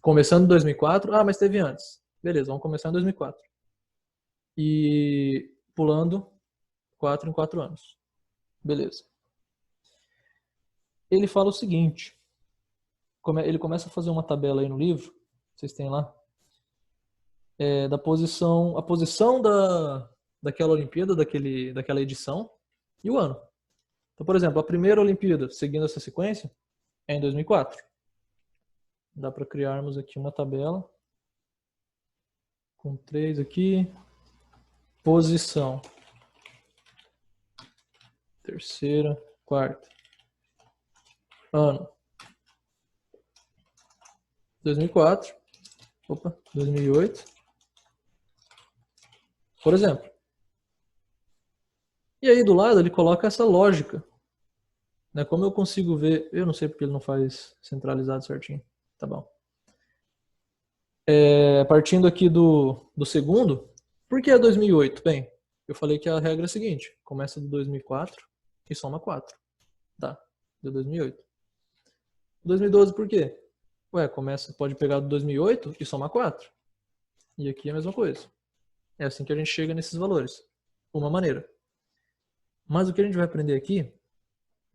Começando em 2004. Ah, mas teve antes. Beleza, vamos começar em 2004. E pulando 4 em 4 anos. Beleza. Ele fala o seguinte. Ele começa a fazer uma tabela aí no livro. Vocês têm lá. Da posição. A posição daquela Olimpíada, daquela edição. E o ano. Então, por exemplo, a primeira Olimpíada, seguindo essa sequência, é em 2004. Dá para criarmos aqui uma tabela. Com 3 aqui. Posição. Terceira, quarta. Ano. 2004. Opa, 2008. Por exemplo. E aí do lado ele coloca essa lógica. Né? Como eu consigo ver... Eu não sei porque ele não faz centralizado certinho. Tá bom. Partindo aqui do segundo. Por que é 2008? Bem, eu falei que a regra é a seguinte. Começa do 2004 e soma 4. Tá, deu 2008. 2012 por quê? Ué, pode pegar do 2008 e somar 4. E aqui é a mesma coisa. É assim que a gente chega nesses valores. Uma maneira. Mas o que a gente vai aprender aqui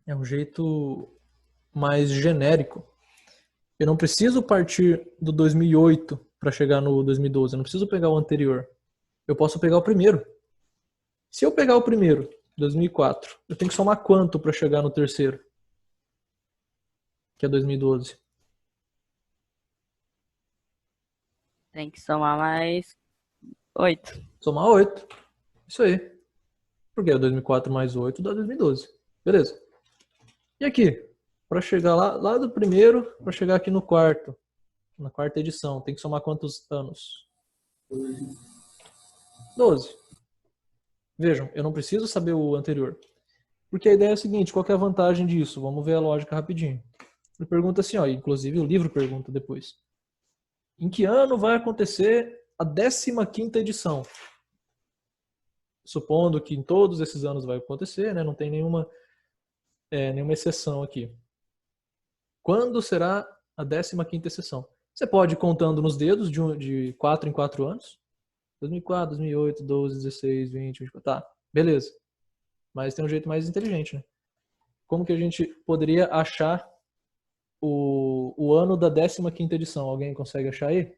é um jeito mais genérico. Eu não preciso partir do 2008 para chegar no 2012. Eu não preciso pegar o anterior. Eu posso pegar o primeiro. Se eu pegar o primeiro, 2004, eu tenho que somar quanto para chegar no terceiro? Que é 2012. Tem que somar mais 8. Somar 8. Isso aí. Porque é 2004 mais 8 dá 2012. Beleza. E aqui? Para chegar lá do primeiro, para chegar aqui no quarto. Na quarta edição. Tem que somar quantos anos? 12. Vejam, eu não preciso saber o anterior. Porque a ideia é a seguinte, qual que é a vantagem disso? Vamos ver a lógica rapidinho. Ele pergunta assim, ó, inclusive o livro pergunta depois. Em que ano vai acontecer a 15ª edição? Supondo que em todos esses anos vai acontecer, né? Não tem nenhuma exceção aqui. Quando será a 15ª sessão? Você pode ir contando nos dedos de 4 em 4 anos. 2004, 2008, 12, 16, 20, 24. Tá, beleza. Mas tem um jeito mais inteligente, né? Como que a gente poderia achar o ano da 15ª edição? Alguém consegue achar aí?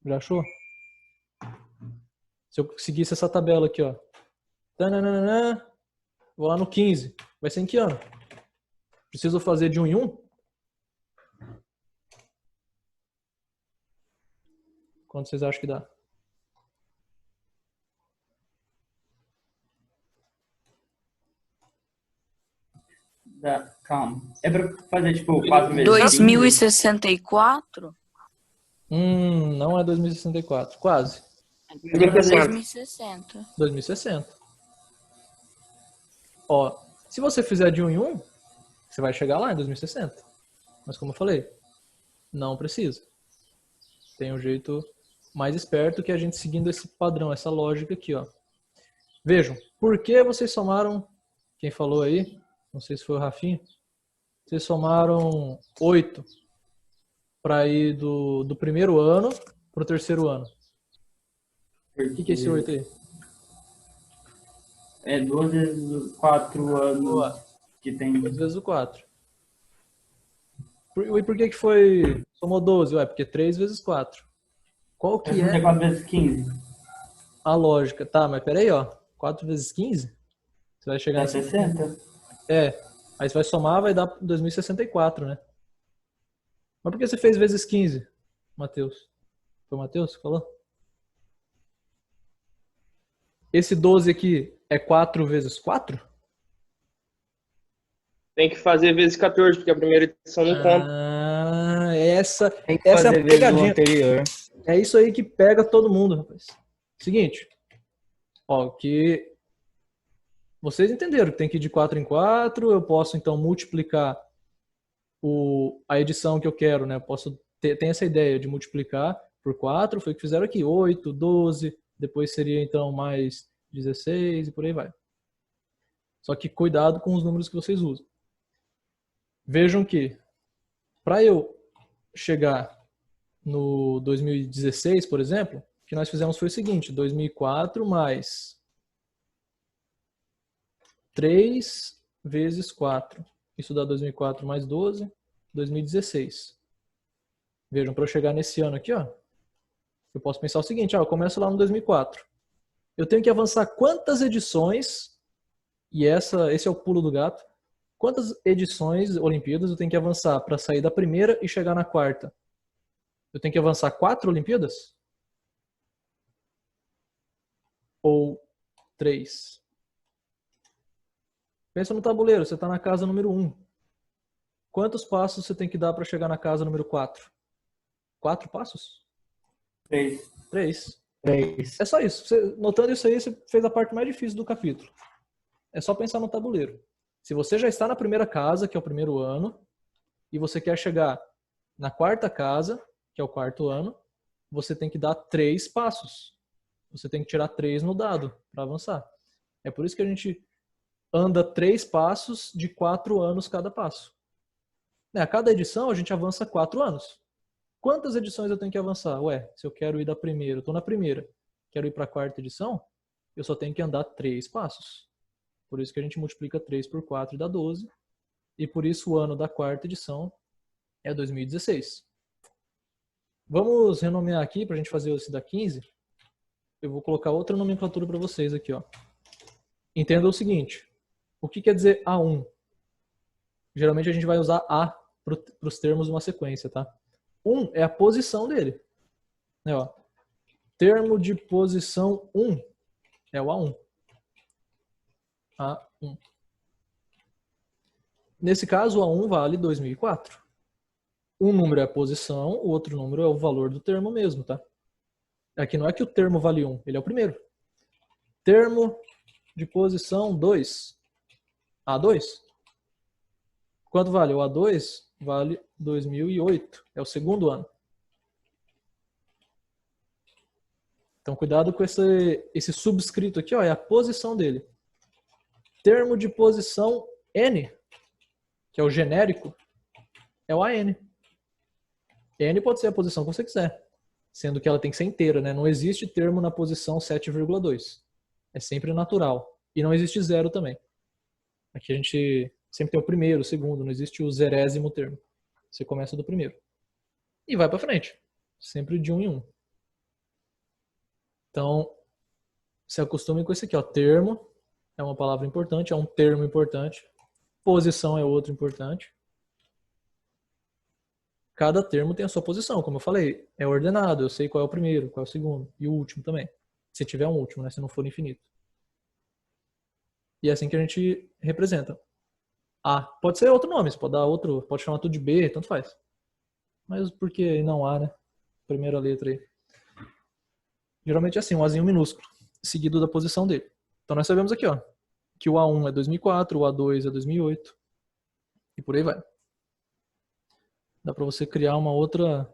Já achou? Se eu seguisse essa tabela aqui, ó. Tananana, vou lá no 15. Vai ser em que ano? Preciso fazer de 1 em 1? Quanto vocês acham que dá? Calma. É pra fazer, tipo, 4 vezes 2064? Não é 2064. Quase. É 2060. 2060. Ó, se você fizer de 1 em 1, você vai chegar lá em 2060. Mas como eu falei, não precisa. Tem um jeito mais esperto que a gente seguindo esse padrão, essa lógica aqui, ó. Vejam, por que vocês somaram, quem falou aí, não sei se foi o Rafinha, vocês somaram 8 para ir do primeiro ano pro terceiro ano. O que é esse 8 aí? É 2 vezes 4 anos. Boa. Que tem. 2 vezes o 4. E por que foi... Somou 12? Ué, porque 3 vezes 4. Qual que é 4 vezes 15. a lógica? Tá, mas peraí, ó. 4 vezes 15? Você vai chegar Dá nesse... 60. Aí você vai somar, vai dar 2064, né? Mas por que você fez vezes 15, Matheus? Foi o Matheus que falou? Esse 12 aqui é 4 vezes 4? Tem que fazer vezes 14, porque a primeira edição não conta. Essa Tem que é fazer a vezes o pegadinha. anterior. É isso aí que pega todo mundo, rapaz. Seguinte. Ó, que vocês entenderam que tem que ir de 4 em 4. Eu posso, então, multiplicar a edição que eu quero, né? Eu posso ter essa ideia de multiplicar por 4. Foi o que fizeram aqui. 8, 12. Depois seria, então, mais 16 e por aí vai. Só que cuidado com os números que vocês usam. Vejam que, para eu chegar no 2016, por exemplo, o que nós fizemos foi o seguinte, 2004 mais 3 vezes 4. Isso dá 2004 mais 12, 2016. Vejam, para eu chegar nesse ano aqui, ó, eu posso pensar o seguinte, ó, eu começo lá no 2004. Eu tenho que avançar quantas edições, e esse é o pulo do gato, quantas edições Olimpíadas eu tenho que avançar para sair da primeira e chegar na quarta? Eu tenho que avançar 4 Olimpíadas? Ou 3? Pensa no tabuleiro, você está na casa número 1. Quantos passos você tem que dar para chegar na casa número 4? 4 passos? 3. 3. 3. É só isso. Notando isso aí, você fez a parte mais difícil do capítulo. É só pensar no tabuleiro. Se você já está na primeira casa, que é o primeiro ano, e você quer chegar na quarta casa, que é o quarto ano, você tem que dar 3 passos. Você tem que tirar 3 no dado para avançar. É por isso que a gente anda 3 passos de 4 anos cada passo. A cada edição a gente avança 4 anos. Quantas edições eu tenho que avançar? Ué, se eu quero ir da primeira, eu estou na primeira, quero ir para a quarta edição, eu só tenho que andar 3 passos. Por isso que a gente multiplica 3 por 4 e dá 12. E por isso o ano da quarta edição é 2016. Vamos renomear aqui para a gente fazer esse da 15. Eu vou colocar outra nomenclatura para vocês aqui, ó. Entenda o seguinte. O que quer dizer A1? Geralmente a gente vai usar A para os termos de uma sequência, tá? 1 é a posição dele. Né, ó. Termo de posição 1 é o A1. A1. Nesse caso, o A1 vale 2004. Um número é a posição, o outro número é o valor do termo mesmo, tá? Aqui não é que o termo vale 1, ele é o primeiro. Termo de posição 2. A2. Quanto vale? O A2 vale 2008. É o segundo ano. Então, cuidado com esse subscrito aqui, ó, é a posição dele. Termo de posição N, que é o genérico, é o AN. N pode ser a posição que você quiser, sendo que ela tem que ser inteira, né? Não existe termo na posição 7,2. É sempre natural. E não existe zero também. Aqui a gente sempre tem o primeiro, o segundo, não existe o zerésimo termo. Você começa do primeiro. E vai para frente. Sempre de 1 em 1. Então, se acostume com esse aqui, ó. Termo é uma palavra importante, é um termo importante. Posição é outro importante. Cada termo tem a sua posição, como eu falei. É ordenado, eu sei qual é o primeiro, qual é o segundo. E o último também. Se tiver um último, né? Se não for infinito. E é assim que a gente representa. A. Pode ser outro nome, você pode dar outro, pode chamar tudo de B, tanto faz. Mas por que não A, né? Primeira letra aí. Geralmente é assim, um Azinho minúsculo, seguido da posição dele. Então nós sabemos aqui, ó, que o A1 é 2004, o A2 é 2008 e por aí vai. Dá pra você criar uma outra...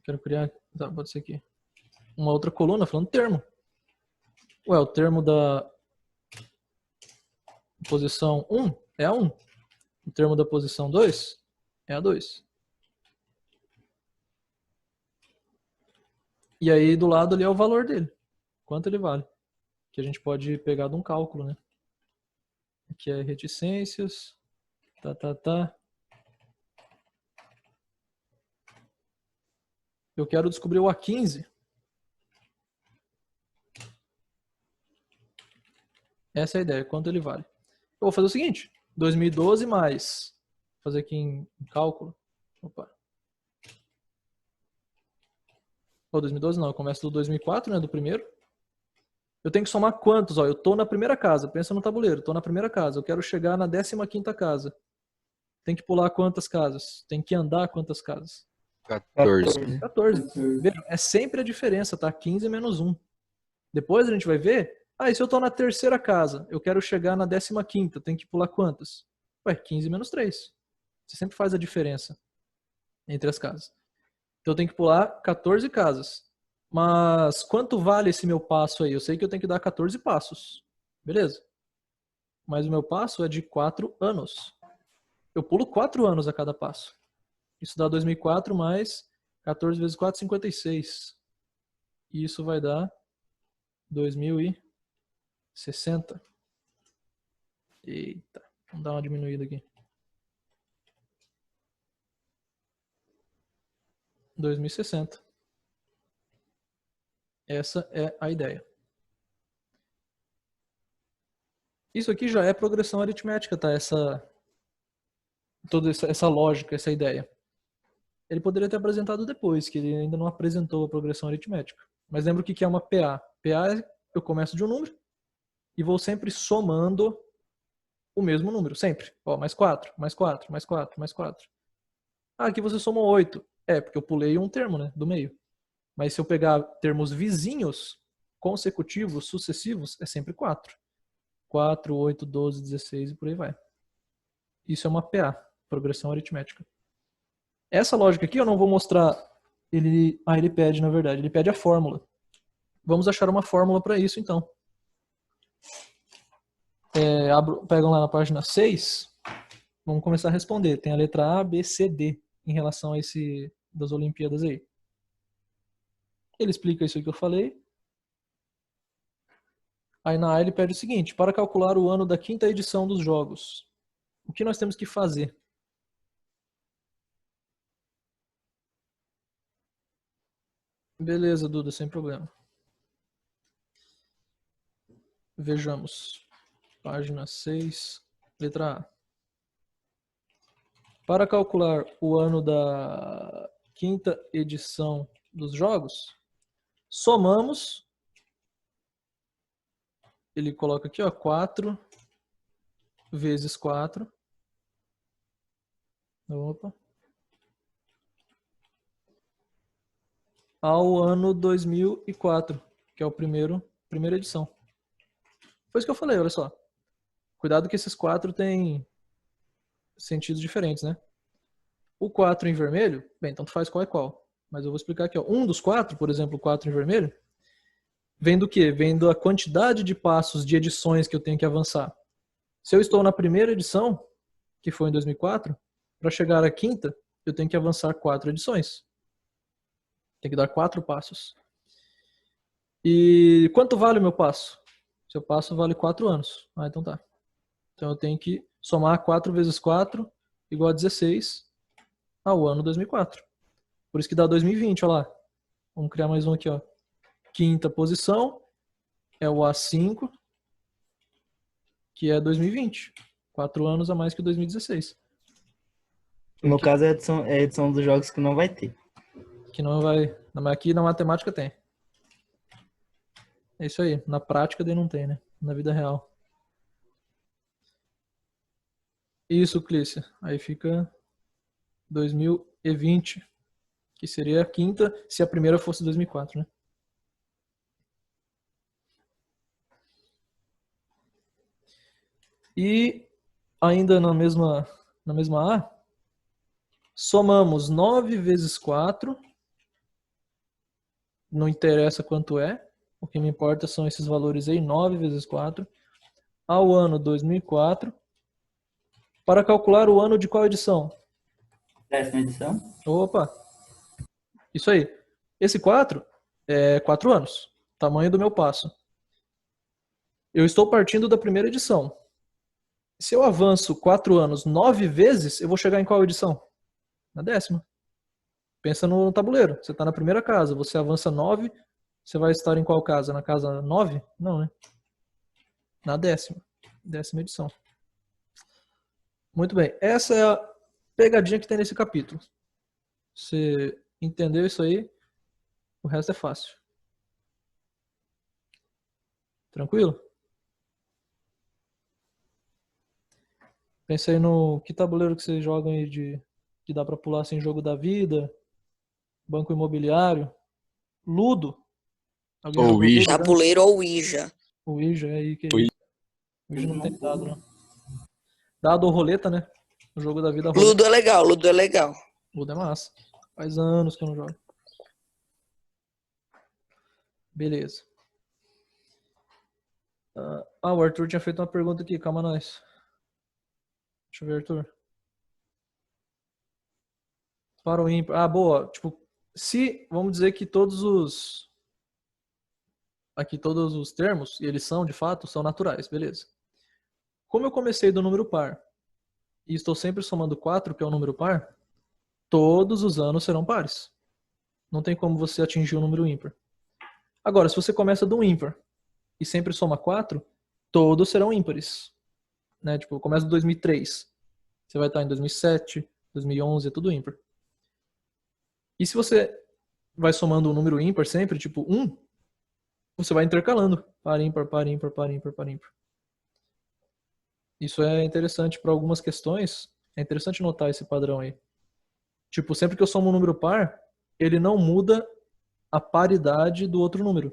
Quero criar... Tá, pode ser aqui. Uma outra coluna falando termo. Ué, o termo da posição 1 é A1. O termo da posição 2 é A2. E aí do lado ali é o valor dele. Quanto ele vale. Que a gente pode pegar de um cálculo, né? Aqui é reticências. Tá. Eu quero descobrir o A15. Essa é a ideia, quanto ele vale. Eu vou fazer o seguinte, 2012 mais, vou fazer aqui em cálculo. Opa. Ou 2012 não, eu começo do 2004, né, do primeiro. Eu tenho que somar quantos? Ó, eu tô na primeira casa, pensa no tabuleiro, tô na primeira casa, eu quero chegar na 15ª casa. Tem que pular quantas casas? Tem que andar quantas casas? 14. 14. Vejam, é sempre a diferença, tá? 15 menos 1. Depois a gente vai ver, e se eu tô na terceira casa, eu quero chegar na 15ª, tem que pular quantas? Ué, 15 menos 3. Você sempre faz a diferença entre as casas. Então eu tenho que pular 14 casas. Mas quanto vale esse meu passo aí? Eu sei que eu tenho que dar 14 passos. Beleza. Mas o meu passo é de 4 anos. Eu pulo 4 anos a cada passo. Isso dá 2004 mais 14 vezes 4, 56. E isso vai dar 2060. Eita, vamos dar uma diminuída aqui. 2060. Essa é a ideia. Isso aqui já é progressão aritmética, tá? Toda essa lógica, essa ideia. Ele poderia ter apresentado depois, que ele ainda não apresentou a progressão aritmética. Mas lembra o que é uma PA? PA é eu começo de um número e vou sempre somando o mesmo número, sempre. Ó, mais 4, mais 4, mais 4, mais 4. Ah, aqui você somou 8. É, porque eu pulei um termo, né, do meio. Mas se eu pegar termos vizinhos, consecutivos, sucessivos, é sempre 4. 4, 8, 12, 16 e por aí vai. Isso é uma PA, progressão aritmética. Essa lógica aqui eu não vou mostrar. Ele pede, na verdade, ele pede a fórmula. Vamos achar uma fórmula para isso, então. Pegam lá na página 6. Vamos começar a responder. Tem a letra A, B, C, D em relação a esse das Olimpíadas aí. Ele explica isso que eu falei. Aí na A ele pede o seguinte: para calcular o ano da 5ª edição dos Jogos, o que nós temos que fazer? Beleza, Duda, sem problema. Vejamos. Página 6, letra A. Para calcular o ano da 5ª edição dos Jogos, somamos. Ele coloca aqui, ó, 4 vezes 4. Opa. Ao ano 2004, que é o primeira edição. Foi isso que eu falei, olha só. Cuidado que esses 4 têm sentidos diferentes, né? O 4 em vermelho, bem, tanto faz qual é qual. Mas eu vou explicar aqui, ó. Um dos 4, por exemplo, o 4 em vermelho, vem do quê? Vem da quantidade de passos de edições que eu tenho que avançar. Se eu estou na primeira edição, que foi em 2004, para chegar à 5ª, eu tenho que avançar 4 edições. Tem que dar 4 passos. E quanto vale o meu passo? Seu passo vale 4 anos. Ah, então tá. Então eu tenho que somar 4 vezes 4 igual a 16 ao ano 2004. Por isso que dá 2020, olha lá. Vamos criar mais um aqui, ó. 5ª posição é o A5, que é 2020. 4 anos a mais que 2016. No caso, é a edição dos jogos que não vai ter. Que não vai... Mas aqui na matemática tem. É isso aí. Na prática daí não tem, né? Na vida real. Isso, Clícia. Aí fica 2020. Que seria a 5ª se a primeira fosse 2004, né? E ainda na mesma A, somamos 9 vezes 4. Não interessa quanto é. O que me importa são esses valores aí, 9 vezes 4, ao ano 2004, para calcular o ano de qual edição? 10ª edição. Opa! Isso aí. Esse 4 é 4 anos. Tamanho do meu passo. Eu estou partindo da primeira edição. Se eu avanço 4 anos 9 vezes, eu vou chegar em qual edição? Na 10ª. Pensa no tabuleiro. Você está na primeira casa, você avança 9, você vai estar em qual casa? Na casa 9? Não, né? Na 10ª. 10ª edição. Muito bem. Essa é a pegadinha que tem nesse capítulo. Você entendeu isso aí? O resto é fácil. Tranquilo? Pensa aí no que tabuleiro que vocês jogam aí que dá pra pular sem jogo da vida, banco imobiliário, Ludo. Alguém Ou jogou Ouija. Ludo já? Tabuleiro ou Ouija. O Ouija é aí que Ouija. Ouija não tem dado, não. Dado ou roleta, né? O jogo da vida roleta. Ludo é legal, Ludo é legal. Ludo é massa. Faz anos que eu não jogo. Beleza. O Arthur tinha feito uma pergunta aqui, calma nós. Deixa eu ver, Arthur. Par ou ímpar. Ah, boa. Tipo, se, vamos dizer que todos os termos, e eles são, de fato, são naturais, beleza. Como eu comecei do número par, e estou sempre somando 4, que é o número par, todos os anos serão pares. Não tem como você atingir o número ímpar. Agora, se você começa do ímpar e sempre soma 4, todos serão ímpares. Né? Tipo, começa do 2003. Você vai estar em 2007, 2011, é tudo ímpar. E se você vai somando um número ímpar sempre, tipo 1, você vai intercalando. Par, ímpar, par, ímpar, par, ímpar, par, ímpar. Isso é interessante para algumas questões. É interessante notar esse padrão aí. Tipo, sempre que eu somo um número par, ele não muda a paridade do outro número.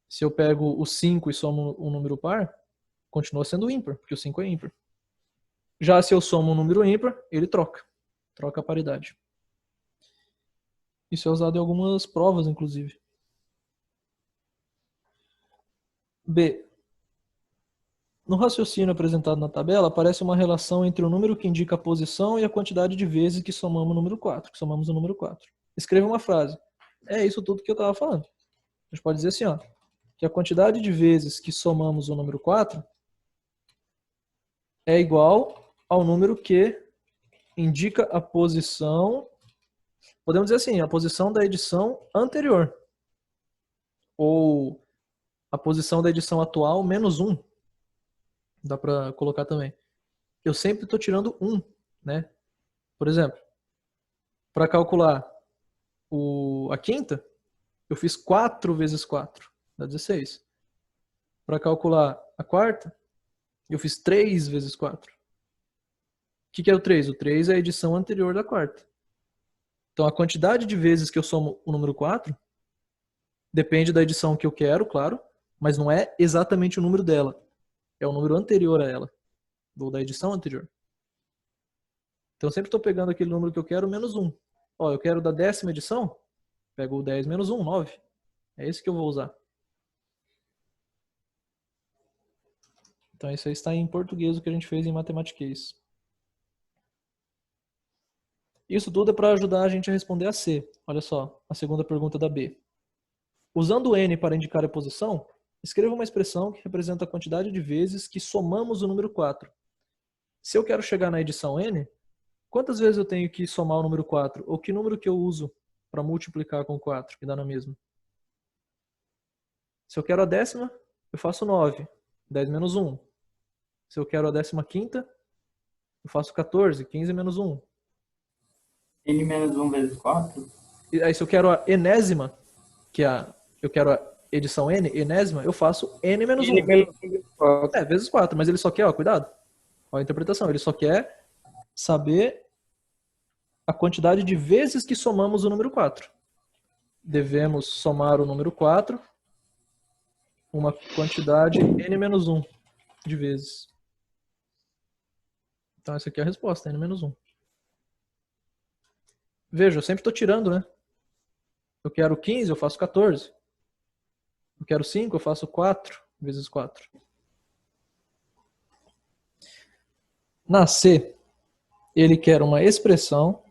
Se eu pego o 5 e somo um número par, continua sendo ímpar, porque o 5 é ímpar. Já se eu somo um número ímpar, ele troca a paridade. Isso é usado em algumas provas, inclusive. B. No raciocínio apresentado na tabela, aparece uma relação entre o número que indica a posição e a quantidade de vezes que somamos o número 4. Escreva uma frase. É isso tudo que eu estava falando. A gente pode dizer assim, ó, que a quantidade de vezes que somamos o número 4 é igual ao número que indica a posição, podemos dizer assim, a posição da edição anterior. Ou a posição da edição atual menos 1. Dá para colocar também. Eu sempre estou tirando 1, né? Por exemplo, para calcular a quinta, eu fiz 4 vezes 4, dá 16. Para calcular a quarta, eu fiz 3 vezes 4. O que é o 3? O 3 é a edição anterior da quarta. Então a quantidade de vezes que eu somo o número 4 depende da edição que eu quero, claro, mas não é exatamente o número dela. É o número anterior a ela, ou da edição anterior. Então eu sempre estou pegando aquele número que eu quero menos 1. Ó, eu quero da 10ª edição, pego o 10 menos 1, 9. É esse que eu vou usar. Então isso aí está em português o que a gente fez em matematiquês. Isso tudo é para ajudar a gente a responder a C. Olha só, a segunda pergunta da B. Usando o N para indicar a posição, escreva uma expressão que representa a quantidade de vezes que somamos o número 4. Se eu quero chegar na edição N, quantas vezes eu tenho que somar o número 4? Ou que número que eu uso para multiplicar com 4, que dá na mesma? Se eu quero a 10ª, eu faço 9. 10 menos 1. Se eu quero a 15ª, eu faço 14. 15 menos 1. N menos 1 vezes 4? E aí se eu quero a enésima, que eu quero a edição N, enésima, eu faço N menos 1. N menos 1 vezes 4. Vezes 4, mas ele só quer, ó, cuidado. Ó a interpretação, ele só quer saber a quantidade de vezes que somamos o número 4. Devemos somar o número 4 uma quantidade N menos 1 de vezes. Então essa aqui é a resposta, N menos 1. Veja, eu sempre estou tirando, né? Eu quero 15, eu faço 14. Eu quero 5, eu faço 4 vezes 4. Na C, ele quer uma expressão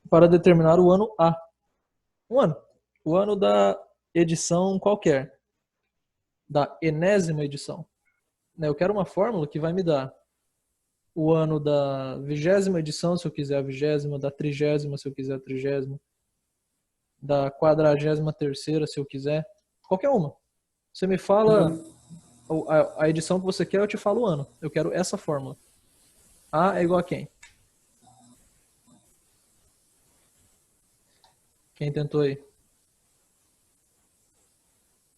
para determinar o ano A. Um ano. O ano da edição qualquer. Da enésima edição. Eu quero uma fórmula que vai me dar o ano da 20ª edição, se eu quiser a 20ª, da 30ª, se eu quiser a 30ª, da 43ª, se eu quiser. Qualquer uma. Você me fala a edição que você quer, eu te falo o ano. Eu quero essa fórmula. A é igual a quem? Quem tentou aí?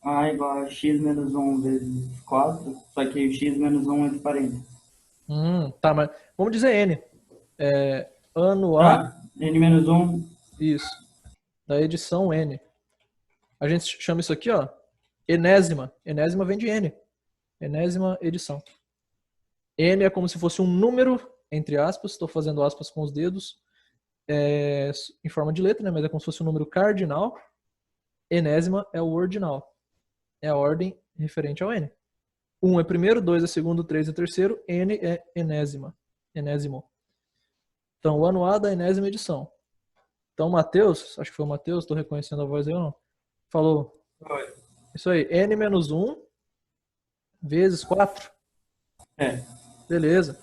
A igual a x menos 1 vezes 4, só que o x menos 1 é de parênteses. Tá, mas vamos dizer N. Ano A. N menos 1. Isso. Da edição N. A gente chama isso aqui, ó, enésima. Enésima vem de N. Enésima edição. N é como se fosse um número, entre aspas, estou fazendo aspas com os dedos, em forma de letra, né? Mas é como se fosse um número cardinal. Enésima é o ordinal. É a ordem referente ao N. 1 é primeiro, 2 é segundo, 3 é terceiro, N é enésima. Enésimo. Então, o ano A da enésima edição. Então, o Matheus, acho que foi o Matheus, estou reconhecendo a voz aí ou não? Falou. Oi. Isso aí, n menos 1 vezes 4. É. Beleza.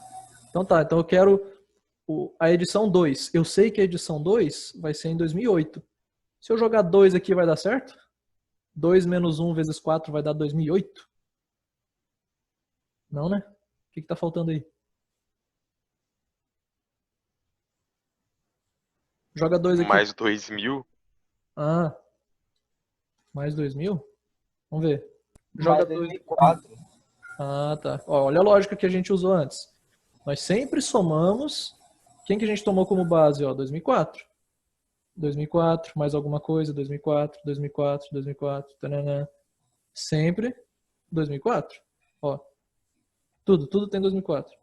Então tá, então eu quero a edição 2. Eu sei que a edição 2 vai ser em 2008. Se eu jogar 2 aqui, vai dar certo? 2 menos 1 vezes 4 vai dar 2008? Não, né? O que tá faltando aí? Joga 2 aqui. Mais 2000? Ah, mais 2000? Vamos ver. Joga Mais 2. 2004. Ah, tá. Ó, olha a lógica que a gente usou antes. Nós sempre somamos. Quem que a gente tomou como base? Ó, 2004. 2004, mais alguma coisa, 2004, 2004, 2004, tanana. Sempre 2004. Ó, tudo tem 2004.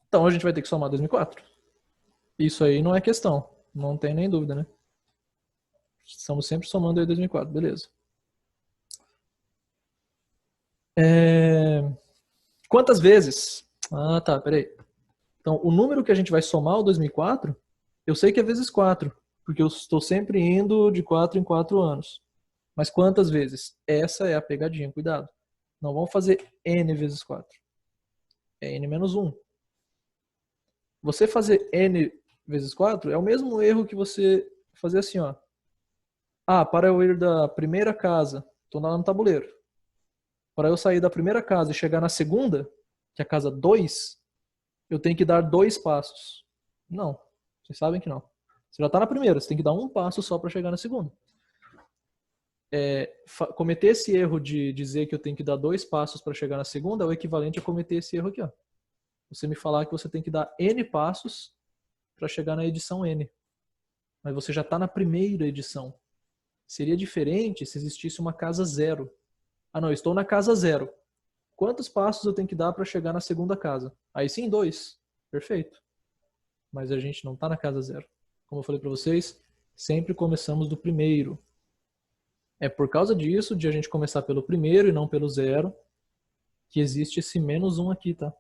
Então a gente vai ter que somar 2004. Isso aí não é questão. Não tem nem dúvida, né? Estamos sempre somando aí 2004, beleza. Quantas vezes? Ah, tá, peraí. Então, o número que a gente vai somar o 2004, eu sei que é vezes 4, porque eu estou sempre indo de 4 em 4 anos. Mas quantas vezes? Essa é a pegadinha, cuidado. Não vamos fazer n vezes 4. É n menos 1. Você fazer n vezes 4 é o mesmo erro que você fazer assim, ó. Ah, para eu ir da primeira casa, estou lá no tabuleiro. Para eu sair da primeira casa e chegar na segunda, que é a casa 2, eu tenho que dar 2 passos. Não, vocês sabem que não. Você já está na primeira, você tem que dar um passo só para chegar na segunda. Cometer esse erro de dizer que eu tenho que dar 2 passos para chegar na segunda é o equivalente a cometer esse erro aqui, ó. Você me falar que você tem que dar n passos para chegar na edição n. Mas você já está na primeira edição. Seria diferente se existisse uma casa 0. Ah, não, eu estou na casa 0. Quantos passos eu tenho que dar para chegar na segunda casa? Aí sim, 2. Perfeito. Mas a gente não está na casa 0. Como eu falei para vocês, sempre começamos do primeiro. É por causa disso, de a gente começar pelo primeiro e não pelo 0, que existe esse menos 1 aqui, tá?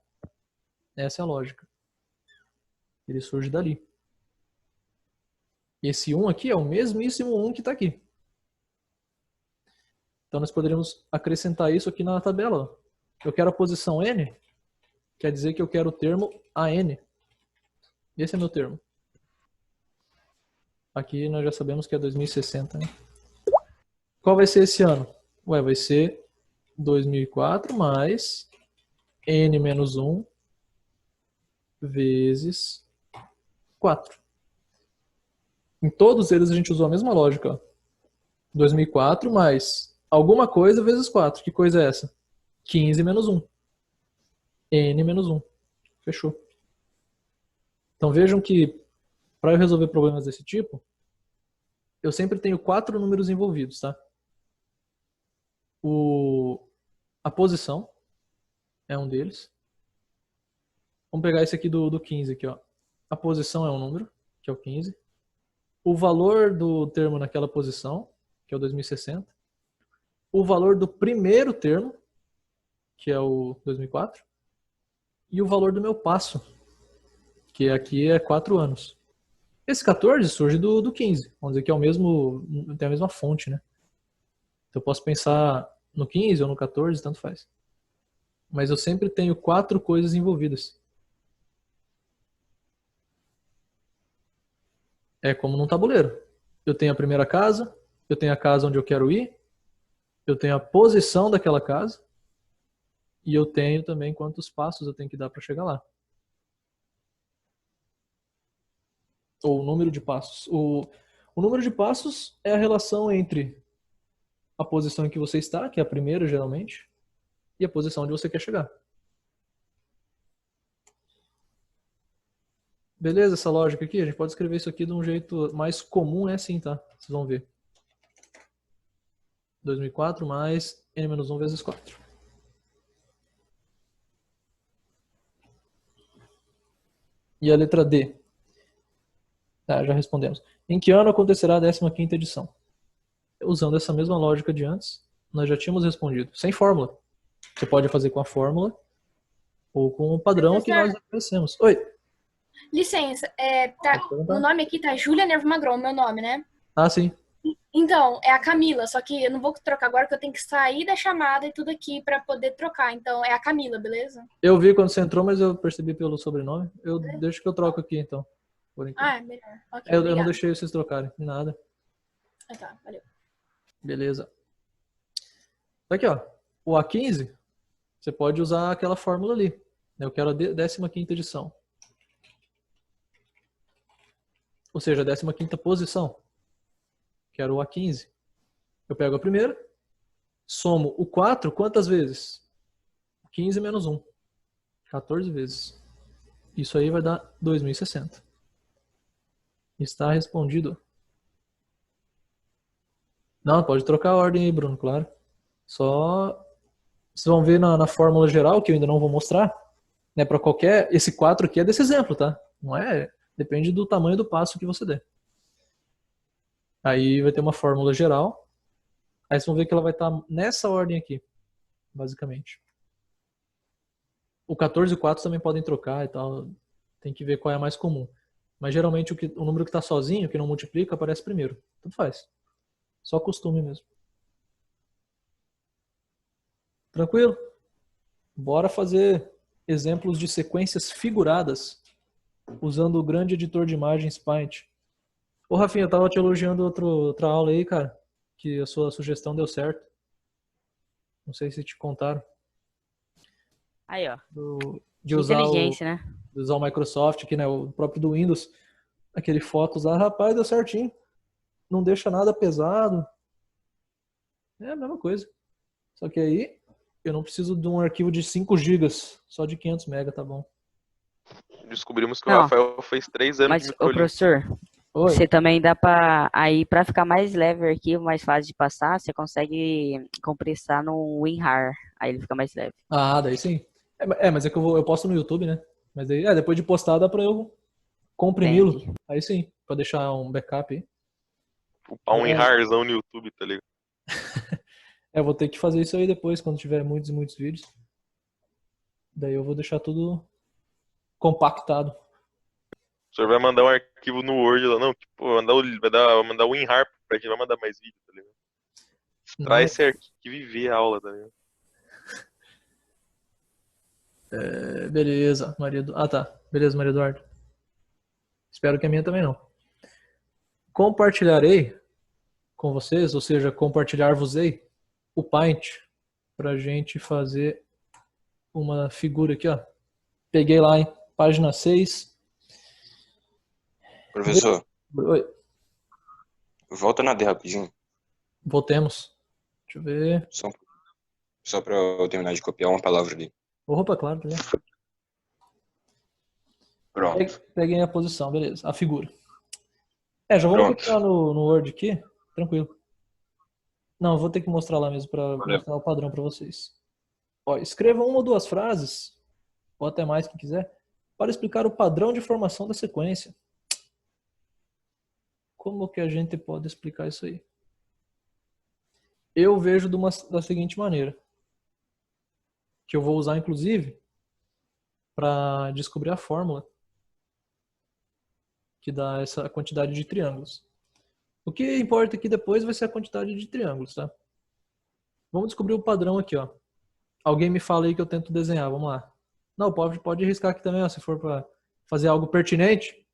Essa é a lógica. Ele surge dali. E esse 1 aqui é o mesmíssimo 1 que está aqui. Então nós poderíamos acrescentar isso aqui na tabela. Ó. Eu quero a posição n, quer dizer que eu quero o termo AN. Esse é meu termo. Aqui nós já sabemos que é 2060. Né? Qual vai ser esse ano? Ué, vai ser 2004 mais n menos 1 vezes 4. Em todos eles a gente usou a mesma lógica. Ó. 2004 mais alguma coisa vezes 4. Que coisa é essa? 15 menos 1. N menos 1. Fechou. Então vejam que para eu resolver problemas desse tipo, eu sempre tenho 4 números envolvidos, tá? A posição é um deles. Vamos pegar esse aqui do 15 aqui, ó. A posição é um número, que é o 15. O valor do termo naquela posição, que é o 2060. O valor do primeiro termo, que é o 2004. E o valor do meu passo, que aqui é 4 anos. Esse 14 surge do 15. Vamos dizer que é o mesmo, tem a mesma fonte, né? Então eu posso pensar no 15 ou no 14, tanto faz. Mas eu sempre tenho 4 coisas envolvidas. É como num tabuleiro. Eu tenho a primeira casa, eu tenho a casa onde eu quero ir, eu tenho a posição daquela casa e eu tenho também quantos passos eu tenho que dar para chegar lá. Ou o número de passos. O número de passos é a relação entre a posição em que você está, que é a primeira geralmente, e a posição onde você quer chegar. Beleza, essa lógica aqui? A gente pode escrever isso aqui de um jeito mais comum, é assim, tá? Vocês vão ver. 2004 mais n-1 vezes 4. E a letra D? Tá, já respondemos. Em que ano acontecerá a 15ª edição? Usando essa mesma lógica de antes, nós já tínhamos respondido. Sem fórmula. Você pode fazer com a fórmula ou com o padrão que nós oferecemos. Oi. Licença, Pode perguntar. o nome aqui tá Júlia Nervo Magron, meu nome, né? Ah, sim. Então, é a Camila, só que eu não vou trocar agora, porque eu tenho que sair da chamada e tudo aqui pra poder trocar. Então, é a Camila, beleza? Eu vi quando você entrou, mas eu percebi pelo sobrenome. Eu deixo que eu troco aqui, então. Por enquanto. Ah, é melhor. Ok, Eu não obrigada. deixei vocês trocarem. Nada. Ah, tá, valeu. Beleza. Aqui, ó. O A15, você pode usar aquela fórmula ali. Eu quero a 15ª edição. Ou seja, a 15ª posição. Quero o A15. Eu pego a primeira, somo o 4 quantas vezes? 15 menos 1. 14 vezes. Isso aí vai dar 2060. Está respondido. Não, pode trocar a ordem aí, Bruno, claro. Só vocês vão ver na fórmula geral, que eu ainda não vou mostrar, né, para qualquer, esse 4 aqui é desse exemplo, tá? Não é, depende do tamanho do passo que você der. Aí vai ter uma fórmula geral. Aí vocês vão ver que ela vai estar nessa ordem aqui, basicamente. O 14 e o 4 também podem trocar e tal. Tem que ver qual é a mais comum. Mas geralmente o número que está sozinho, que não multiplica, aparece primeiro. Tudo faz. Só costume mesmo. Tranquilo? Bora fazer exemplos de sequências figuradas usando o grande editor de imagens Paint. Ô, Rafinha, eu tava te elogiando outra aula aí, cara, que a sua sugestão deu certo. Não sei se te contaram. Aí, ó. De Que usar inteligência, né? de usar o Microsoft aqui, né? O próprio do Windows. Aquele Fotos lá, rapaz, deu certinho. Não deixa nada pesado. É a mesma coisa. Só que aí eu não preciso de um arquivo de 5 gigas, só de 500 MB, tá bom. Descobrimos que o Não, Rafael fez 3 anos Mas, de ô microlito. professor, Oi. você também dá pra ficar mais leve o arquivo, mais fácil de passar, você consegue compressar no WinRAR, aí ele fica mais leve. Ah, daí sim. Mas é que eu posto no YouTube, né? Mas daí, depois de postar dá pra eu comprimi-lo. Entendi. Aí sim, pra deixar um backup aí. Upar um enrarzão no YouTube, tá ligado? Eu vou ter que fazer isso aí depois, quando tiver muitos e muitos vídeos. Daí eu vou deixar tudo compactado. O senhor vai mandar um arquivo no Word lá, não, tipo, vai mandar o WinRAR pra gente, vai mandar mais vídeo, tá ligado? Extrai esse arquivo e vê a aula, tá ligado? Beleza, Maria Eduardo. Ah, tá. Beleza, Maria Eduardo. Espero que a minha também não. Compartilharei com vocês, ou seja, compartilhar-vos-ei o Paint pra gente fazer uma figura aqui, ó. Peguei lá, hein? Página 6. Professor, Oi, volta na D rapidinho, voltemos. Deixa eu ver. só pra eu terminar de copiar uma palavra ali. Opa, claro, tá. Pronto. Peguei a posição, beleza. A figura. Já vou Pronto. copiar no Word aqui. Tranquilo. Não, eu vou ter que mostrar lá mesmo para Valeu. mostrar o padrão para vocês. Ó, escreva uma ou duas frases, ou até mais quem quiser, para explicar o padrão de formação da sequência. Como que a gente pode explicar isso aí? Eu vejo da seguinte maneira, que eu vou usar inclusive para descobrir a fórmula que dá essa quantidade de triângulos. O que importa aqui depois vai ser a quantidade de triângulos, tá? Vamos descobrir o padrão aqui, ó. Alguém me fala aí que eu tento desenhar, vamos lá. Não, pode riscar aqui também, ó, se for para fazer algo pertinente.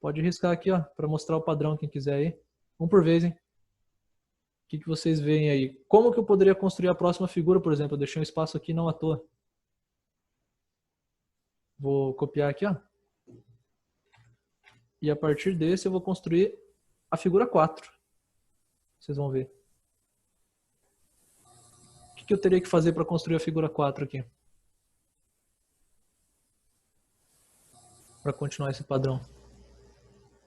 Pode riscar aqui, ó, para mostrar o padrão, quem quiser aí. Um por vez, hein? O que vocês veem aí? Como que eu poderia construir a próxima figura, por exemplo? Eu deixei um espaço aqui não à toa. Vou copiar aqui, ó. E a partir desse eu vou construir a figura 4. Vocês vão ver. O que eu teria que fazer para construir a figura 4 aqui? Para continuar esse padrão.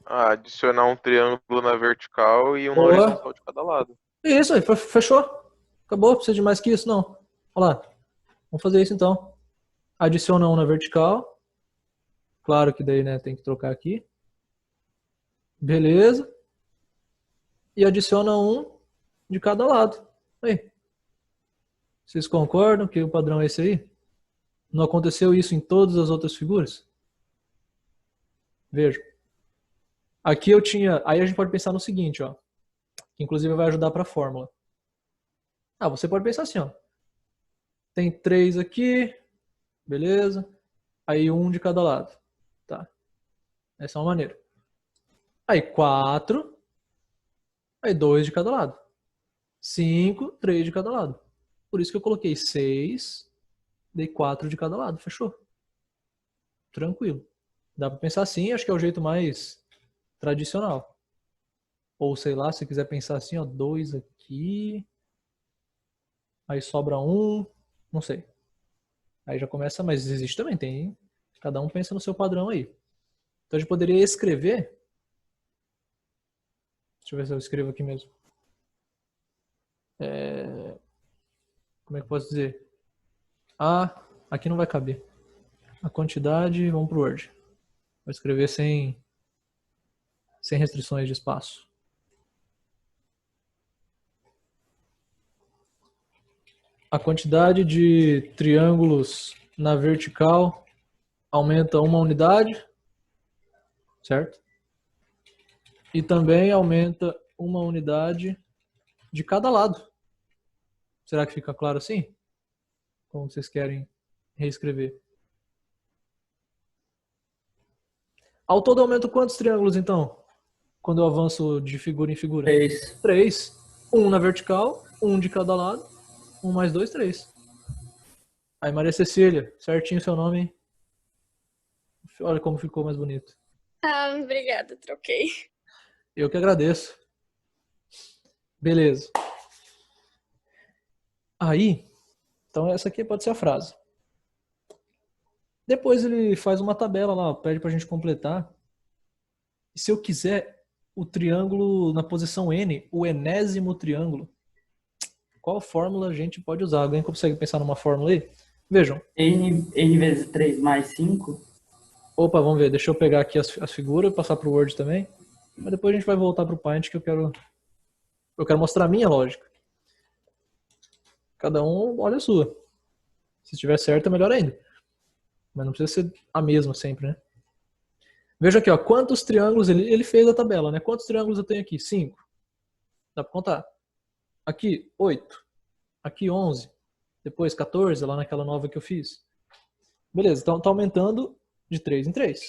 Adicionar um triângulo na vertical e um na horizontal de cada lado. Isso aí, fechou. Acabou, precisa de mais que isso, não. Olha lá. Vamos fazer isso então. Adiciona um na vertical. Claro que daí, né, tem que trocar aqui. Beleza. E adiciona um de cada lado. Aí. Vocês concordam que o padrão é esse aí? Não aconteceu isso em todas as outras figuras? Veja. Aqui eu tinha... Aí a gente pode pensar no seguinte, ó. Que inclusive vai ajudar para a fórmula. Você pode pensar assim, ó. Tem 3 aqui. Beleza. Aí 1 de cada lado. Tá. Essa é uma maneira. Aí 4. Aí 2 de cada lado. 5, 3 de cada lado. Por isso que eu coloquei 6. Dei 4 de cada lado. Fechou? Tranquilo. Dá para pensar assim, acho que é o jeito mais tradicional. Ou sei lá, se quiser pensar assim, ó, 2 aqui. Aí sobra 1. Não sei. Aí já começa, mas existe também, tem. Cada um pensa no seu padrão aí. Então a gente poderia escrever. Deixa eu ver se eu escrevo aqui mesmo. Como é que eu posso dizer? Aqui não vai caber. A quantidade, vamos pro Word. Vou escrever sem restrições de espaço. A quantidade de triângulos na vertical aumenta 1 unidade, certo? E também aumenta 1 unidade de cada lado. Será que fica claro assim? Como vocês querem reescrever? Ao todo aumento quantos triângulos, então? Quando eu avanço de figura em figura? 3. 3. 1 na vertical, 1 de cada lado. 1 mais 2, 3. Aí, Maria Cecília, certinho seu nome, hein? Olha como ficou mais bonito. Obrigada, troquei. Eu que agradeço. Beleza. Aí, então essa aqui pode ser a frase. Depois ele faz uma tabela lá, pede pra gente completar. E se eu quiser o triângulo na posição N, o enésimo triângulo, qual fórmula a gente pode usar? Alguém consegue pensar numa fórmula aí? Vejam. N vezes 3 mais 5. Opa, vamos ver. Deixa eu pegar aqui as figuras e passar pro Word também. Mas depois a gente vai voltar pro Paint que eu quero mostrar a minha lógica. Cada um olha a sua. Se estiver certo, é melhor ainda. Mas não precisa ser a mesma sempre, né? Veja aqui, ó, quantos triângulos ele fez a tabela, né? Quantos triângulos eu tenho aqui? 5. Dá para contar. Aqui, 8. Aqui, 11. Depois, 14, lá naquela nova que eu fiz. Beleza, então tá aumentando de 3 em 3.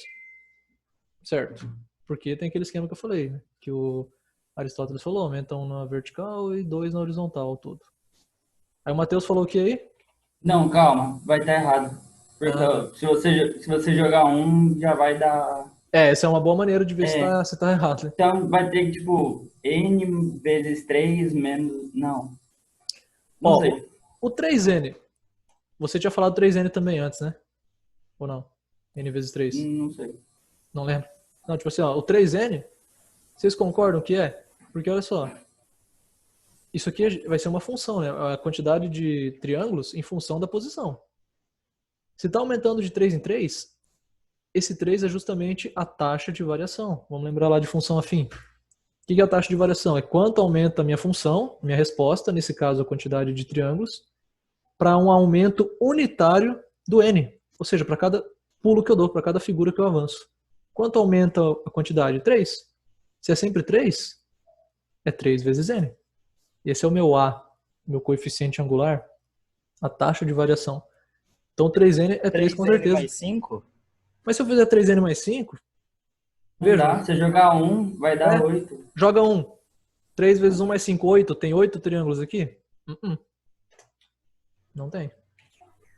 Certo? Porque tem aquele esquema que eu falei, né? Que o Aristóteles falou, aumenta 1 na vertical e 2 na horizontal ao todo. Aí o Matheus falou o que aí? Não, calma, vai estar errado. Porque se você jogar 1, já vai dar... Essa é uma boa maneira de ver se tá errado, né? Então vai ter que, tipo, N vezes 3 menos... Não. Não sei. O 3N. Você tinha falado 3N também antes, né? Ou não? N vezes 3. Não sei. Não lembro. Não, tipo assim, ó, o 3N, vocês concordam que é? Porque olha só. Isso aqui vai ser uma função, né? A quantidade de triângulos em função da posição. Se está aumentando de 3 em 3, esse 3 é justamente a taxa de variação. Vamos lembrar lá de função afim. O que é a taxa de variação? É quanto aumenta a minha função, minha resposta, nesse caso a quantidade de triângulos, para um aumento unitário do N. Ou seja, para cada pulo que eu dou, para cada figura que eu avanço. Quanto aumenta a quantidade? 3. Se é sempre 3, é 3 vezes N. Esse é o meu A, meu coeficiente angular, a taxa de variação. Então 3N é 3 com 3N certeza. mais 5? Mas se eu fizer 3N mais 5, Não dá. Se jogar 1, vai dar 8. Joga 1. 3 vezes 1 mais 5, 8. Tem 8 triângulos aqui? Não tem.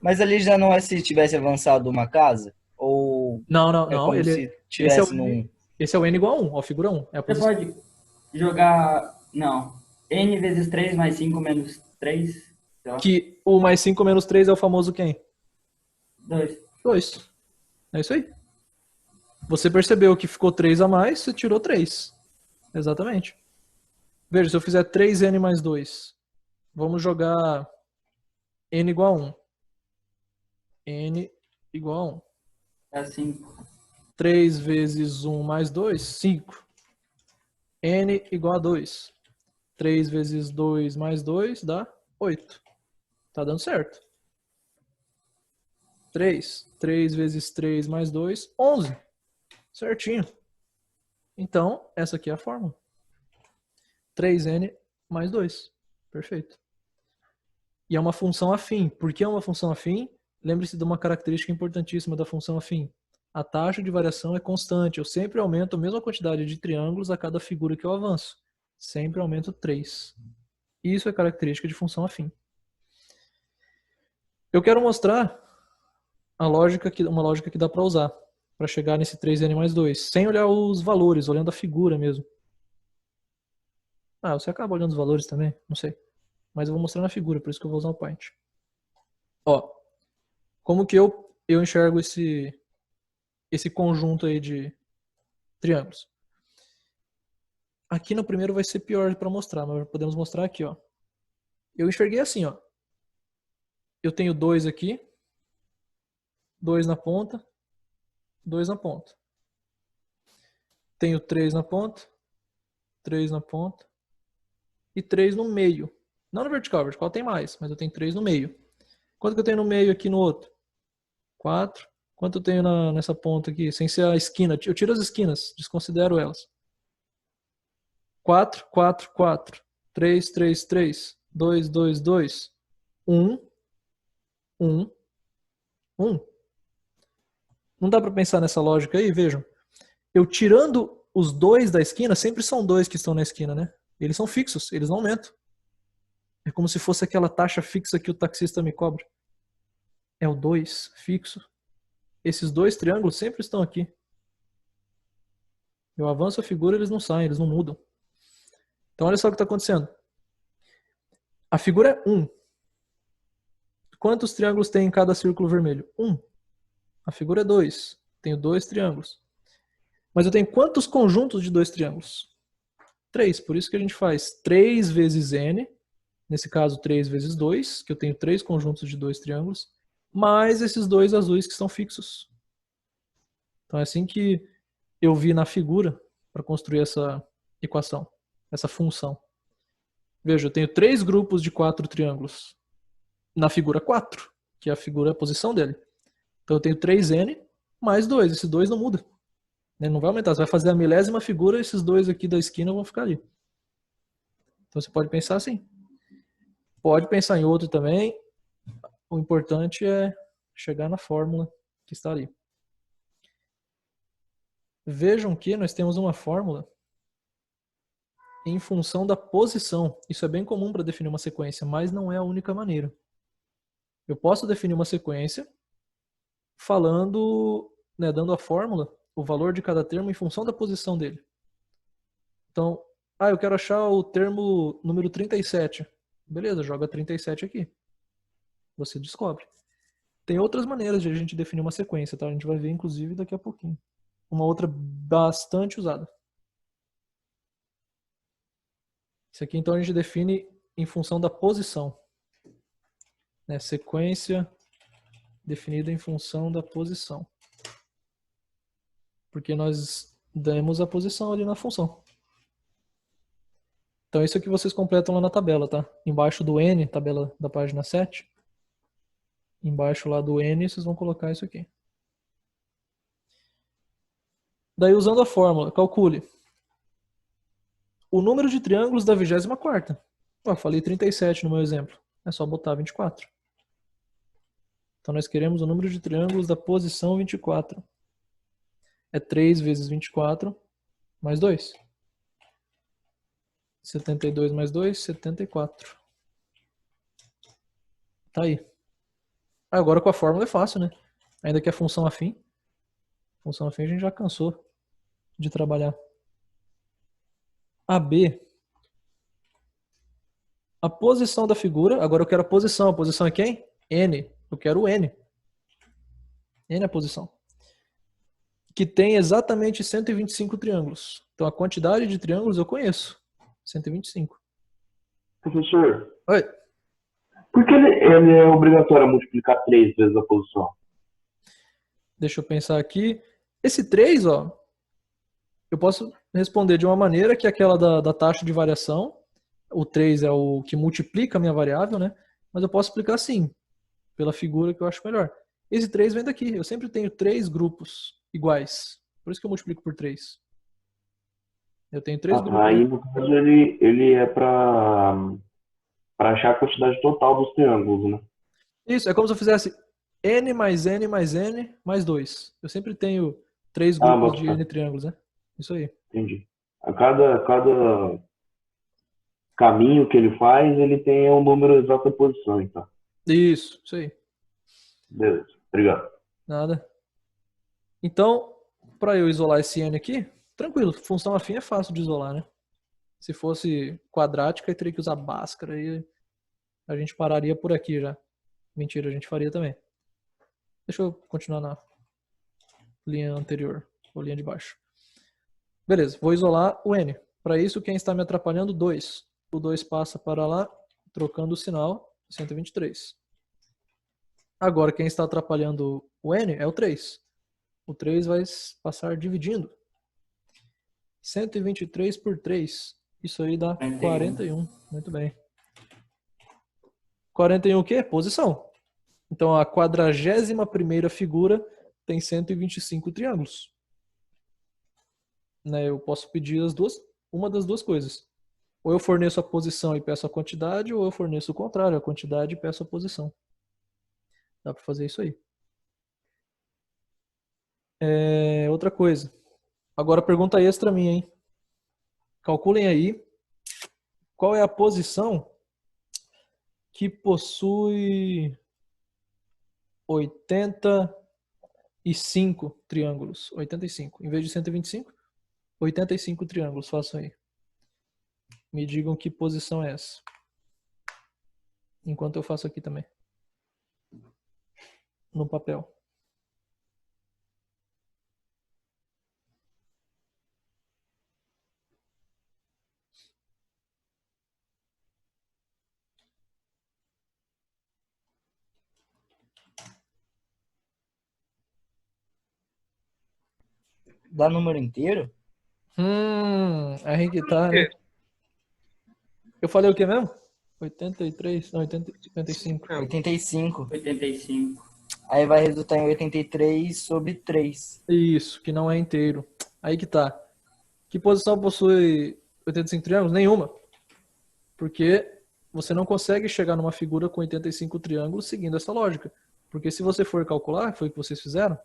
Mas ali já não é se tivesse avançado uma casa? Ou Não. como se tivesse num... Esse é o N igual a 1, ó, figura 1. É a Você posição. pode jogar... Não. N vezes 3 mais 5 menos 3. Que o mais 5 menos 3 é o famoso quem? 2. 2. É isso aí. Você percebeu que ficou 3 a mais, você tirou 3. Exatamente. Veja, se eu fizer 3N mais 2, vamos jogar N igual a 1. N igual a 1. É 5. 3 vezes 1 mais 2, 5. N igual a 2. 3 vezes 2 mais 2 dá 8. Tá dando certo. 3. 3 vezes 3 mais 2, 11. Certinho. Então, essa aqui é a fórmula. 3n mais 2. Perfeito. E é uma função afim. Por que é uma função afim? Lembre-se de uma característica importantíssima da função afim. A taxa de variação é constante. Eu sempre aumento a mesma quantidade de triângulos a cada figura que eu avanço. Sempre aumento 3. Isso é característica de função afim. Eu quero mostrar uma lógica que dá para usar para chegar nesse 3n mais 2, sem olhar os valores, olhando a figura mesmo. Você acaba olhando os valores também? Não sei. Mas eu vou mostrar na figura, por isso que eu vou usar o Paint. Ó, como que eu enxergo esse conjunto aí de triângulos? Aqui no primeiro vai ser pior para mostrar, mas podemos mostrar aqui, ó. Eu enxerguei assim, ó. Eu tenho 2 aqui, 2 na ponta, 2 na ponta. Tenho 3 na ponta, 3 na ponta e 3 no meio. Não no vertical tem mais, mas eu tenho 3 no meio. Quanto que eu tenho no meio aqui no outro? 4. Quanto eu tenho nessa ponta aqui, sem ser a esquina? Eu tiro as esquinas, desconsidero elas. 4, 4, 4. 3, 3, 3. 2, 2, 2. 1, 1, 1. Não dá para pensar nessa lógica aí? Vejam. Eu tirando os 2 da esquina, sempre são 2 que estão na esquina, né? Eles são fixos, eles não aumentam. É como se fosse aquela taxa fixa que o taxista me cobra. É o 2 fixo. Esses 2 triângulos sempre estão aqui. Eu avanço a figura, eles não saem, eles não mudam. Então olha só o que está acontecendo. A figura é 1. Quantos triângulos tem em cada círculo vermelho? 1. A figura é 2. Tenho 2 triângulos. Mas eu tenho quantos conjuntos de 2 triângulos? 3. Por isso que a gente faz 3 vezes n. Nesse caso, 3 vezes 2, que eu tenho 3 conjuntos de 2 triângulos, mais esses 2 azuis que estão fixos. Então é assim que eu vi na figura para construir essa equação, essa função. Veja, eu tenho 3 grupos de 4 triângulos na figura 4, que é a posição dele. Então eu tenho 3n mais 2, esse 2 não muda. Não vai aumentar, você vai fazer a milésima figura, esses 2 aqui da esquina vão ficar ali. Então você pode pensar assim. Pode pensar em outro também. O importante é chegar na fórmula que está ali. Vejam que nós temos uma fórmula em função da posição. Isso é bem comum para definir uma sequência, mas não é a única maneira. Eu posso definir uma sequência falando, dando a fórmula, o valor de cada termo em função da posição dele. Então, eu quero achar o termo número 37. Beleza, joga 37 aqui. Você descobre. Tem outras maneiras de a gente definir uma sequência, tá? A gente vai ver, inclusive, daqui a pouquinho. Uma outra bastante usada. Isso aqui, então, a gente define em função da posição. Sequência definida em função da posição. Porque nós demos a posição ali na função. Então isso aqui vocês completam lá na tabela, tá? Embaixo do N, tabela da página 7. Embaixo lá do N, vocês vão colocar isso aqui. Daí usando a fórmula, calcule o número de triângulos da 24ª. Falei 37 no meu exemplo. É só botar 24. Então nós queremos o número de triângulos da posição 24. É 3 vezes 24 mais 2. 72 mais 2, 74. Tá aí. Agora com a fórmula é fácil, né? Ainda que a função afim. Função afim a gente já cansou de trabalhar. AB. A posição da figura. Agora eu quero a posição. A posição é quem? N. Eu quero o N. N é a posição. Que tem exatamente 125 triângulos. Então a quantidade de triângulos eu conheço. 125. Professor, Oi. por que ele é obrigatório multiplicar 3 vezes a posição? Deixa eu pensar aqui. Esse 3, eu posso responder de uma maneira que é aquela da taxa de variação. O 3 é o que multiplica a minha variável, né? Mas eu posso explicar assim, pela figura que eu acho melhor. Esse 3 vem daqui. Eu sempre tenho 3 grupos iguais. Por isso que eu multiplico por 3. Eu tenho 3 grupos. Aí, no caso, ele é para achar a quantidade total dos triângulos, né? Isso, é como se eu fizesse n mais n mais n mais 2. Eu sempre tenho 3 Ah, grupos bota de fé. n triângulos, né? Isso aí. Entendi. A cada caminho que ele faz, ele tem um número exato da posição, então. Isso aí. Beleza. Obrigado. Nada. Então, para eu isolar esse n aqui, tranquilo, função afim é fácil de isolar, né? Se fosse quadrática, eu teria que usar Bhaskara e a gente pararia por aqui já. Mentira, a gente faria também. Deixa eu continuar na linha anterior, ou linha de baixo. Beleza, vou isolar o n. Para isso, quem está me atrapalhando? 2. O 2 passa para lá, trocando o sinal, 123. Agora, quem está atrapalhando o n é o 3. O 3 vai passar dividindo. 123 por 3. Isso aí dá 41. Muito bem. 41 o quê? Posição. Então, a 41ª figura tem 125 triângulos. Né, eu posso pedir uma das duas coisas. Ou eu forneço a posição e peço a quantidade, ou eu forneço o contrário, a quantidade e peço a posição. Dá para fazer isso aí. Outra coisa. Agora pergunta extra minha, hein? Calculem aí qual é a posição que possui 85 triângulos. 85. Em vez de 125, 85 triângulos. Façam aí. Me digam que posição é essa. Enquanto eu faço aqui também. No papel. Dá número inteiro? Aí que tá, né? Eu falei o que mesmo? 83? Não, 85. 85. 85. Aí vai resultar em 83 sobre 3. Isso, que não é inteiro. Aí que tá. Que posição possui 85 triângulos? Nenhuma. Porque você não consegue chegar numa figura com 85 triângulos seguindo essa lógica. Porque se você for calcular, foi o que vocês fizeram,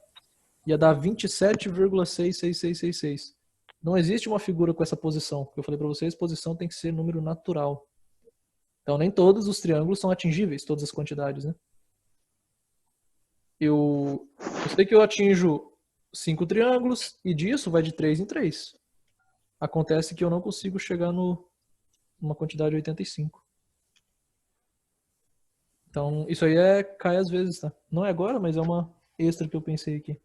ia dar 27,66666. Não existe uma figura com essa posição. Porque eu falei para vocês, posição tem que ser número natural. Então nem todos os triângulos são atingíveis, todas as quantidades, né? Eu sei que eu atinjo 5 triângulos e disso vai de 3 em 3. Acontece que eu não consigo chegar numa quantidade de 85. Então isso aí cai às vezes, tá? Não é agora, mas é uma extra que eu pensei aqui.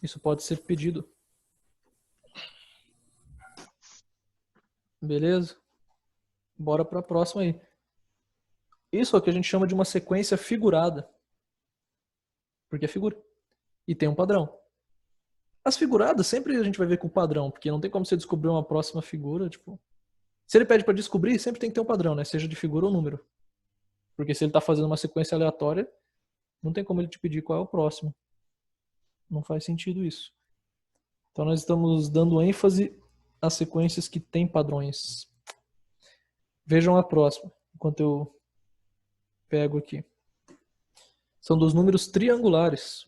Isso pode ser pedido. Beleza? Bora para a próxima aí. Isso é o que a gente chama de uma sequência figurada. Porque é figura. E tem um padrão. As figuradas sempre a gente vai ver com o padrão, porque não tem como você descobrir uma próxima figura, tipo... Se ele pede para descobrir, sempre tem que ter um padrão, né? Seja de figura ou número. Porque se ele está fazendo uma sequência aleatória, não tem como ele te pedir qual é o próximo. Não faz sentido isso. Então nós estamos dando ênfase às sequências que têm padrões. Vejam a próxima, enquanto eu pego aqui. São dos números triangulares.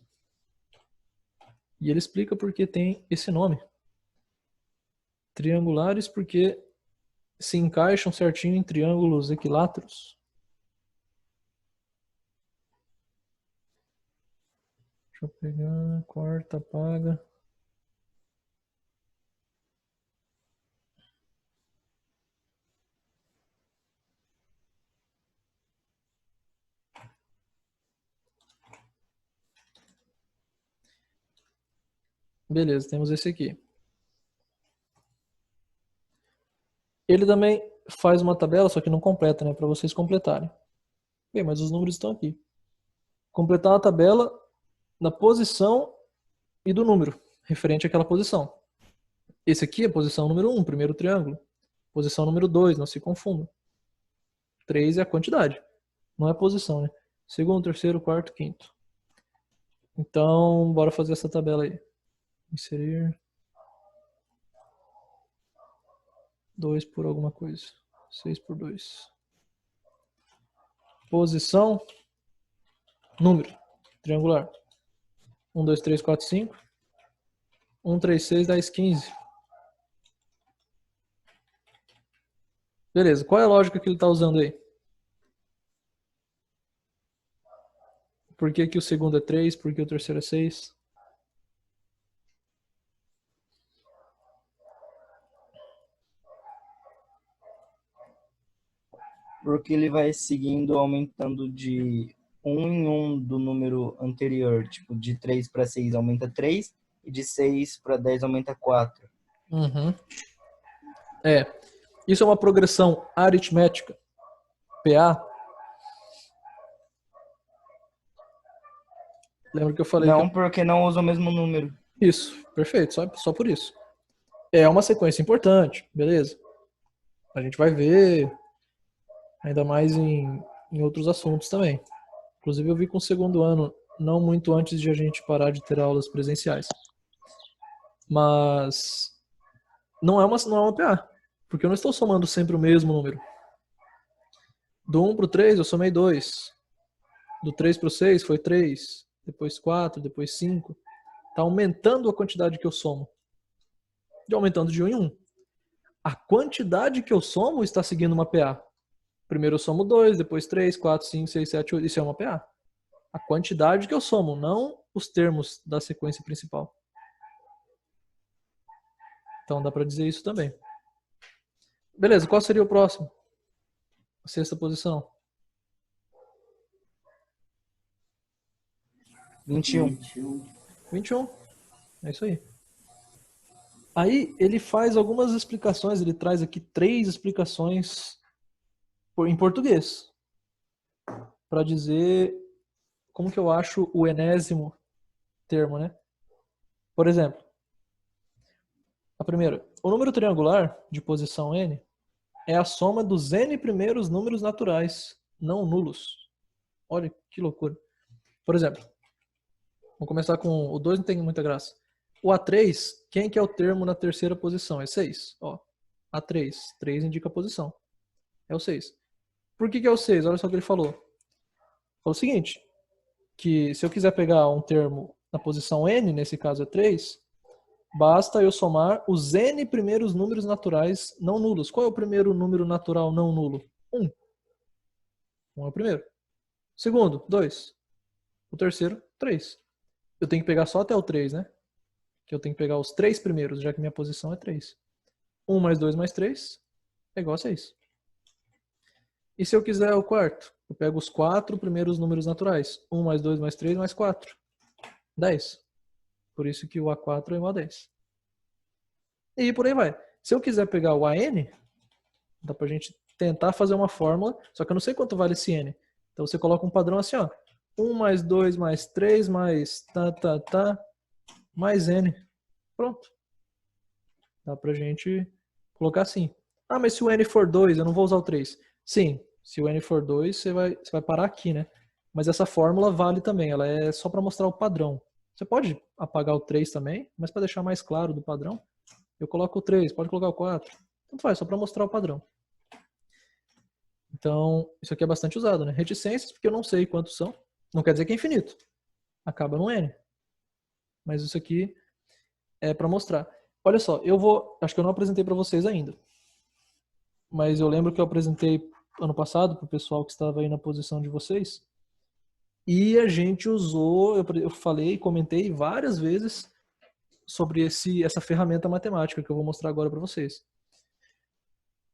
E ele explica por que tem esse nome. Triangulares porque se encaixam certinho em triângulos equiláteros. Deixa eu pegar, corta, apaga. Beleza, temos esse aqui. Ele também faz uma tabela, só que não completa, né? Para vocês completarem. Bem, mas os números estão aqui. Completar uma tabela na posição e do número, referente àquela posição. Esse aqui é a posição número 1, primeiro triângulo. Posição número 2, não se confundam. 3 é a quantidade, não é a posição, né? Segundo, terceiro, quarto, quinto. Então, bora fazer essa tabela aí. Inserir 2 por alguma coisa. 6 por 2. Posição. Número. Triangular. 1, 2, 3, 4, 5. 1, 3, 6, 10, 15. Beleza. Qual é a lógica que ele está usando aí? Por que que o segundo é 3? Por que o terceiro é 6? Porque ele vai seguindo, aumentando de 1 em 1 do número anterior. Tipo, de 3 para 6 aumenta 3, e de 6 para 10 aumenta 4. Uhum. Isso é uma progressão aritmética. PA. Lembra que eu falei Não, porque não usa o mesmo número. Isso, perfeito, só por isso. É uma sequência importante, beleza? A gente vai ver ainda mais em outros assuntos também. Inclusive eu vi com o segundo ano, não muito antes de a gente parar de ter aulas presenciais. Mas não é uma PA, porque eu não estou somando sempre o mesmo número. Do 1 para o 3 eu somei 2. Do 3 para o 6 foi 3. Depois 4, depois 5. Está aumentando a quantidade que eu somo. E aumentando de 1 em 1. A quantidade que eu somo está seguindo uma PA. Primeiro eu somo 2, depois 3, 4, 5, 6, 7, 8. Isso é uma PA. A quantidade que eu somo, não os termos da sequência principal. Então dá para dizer isso também. Beleza, qual seria o próximo? A sexta posição. 21. 21. É isso aí. Aí ele faz algumas explicações, ele traz aqui 3 explicações em português. Para dizer como que eu acho o enésimo termo, né? Por exemplo, a primeira. O número triangular de posição n é a soma dos n primeiros números naturais, não nulos. Olha que loucura. Por exemplo, vamos começar com o 2, não tem muita graça. O A3, quem que é o termo na terceira posição? É 6. Ó, A3. 3 indica a posição. É o 6. Por que que é o 6? Olha só o que ele falou. Falou o seguinte, que se eu quiser pegar um termo na posição n, nesse caso é 3, basta eu somar os n primeiros números naturais não nulos. Qual é o primeiro número natural não nulo? 1. 1 é o primeiro. O segundo, 2. O terceiro, 3. Eu tenho que pegar só até o 3, né? Que eu tenho que pegar os 3 primeiros, já que minha posição é 3. 1 mais 2 mais 3 é igual a 6. E se eu quiser o quarto? Eu pego os 4 primeiros números naturais. 1 mais 2 mais 3 mais 4. 10. Por isso que o A4 é igual a 10. E por aí vai. Se eu quiser pegar o AN, dá pra gente tentar fazer uma fórmula, só que eu não sei quanto vale esse N. Então você coloca um padrão assim, ó. 1 mais 2 mais 3 mais mais N. Pronto. Dá pra gente colocar assim. Ah, mas se o N for 2, eu não vou usar o 3. Sim, se o N for 2, você vai parar aqui, né? Mas essa fórmula vale também, ela é só para mostrar o padrão. Você pode apagar o 3 também, mas para deixar mais claro do padrão, eu coloco o 3, pode colocar o 4. Tanto faz, só para mostrar o padrão. Então, isso aqui é bastante usado, né? Reticências, porque eu não sei quantos são. Não quer dizer que é infinito. Acaba no N. Mas isso aqui é para mostrar. Olha só, acho que eu não apresentei para vocês ainda. Mas eu lembro que eu apresentei ano passado para o pessoal que estava aí na posição de vocês. E a gente usou, eu falei, comentei várias vezes sobre essa ferramenta matemática que eu vou mostrar agora para vocês.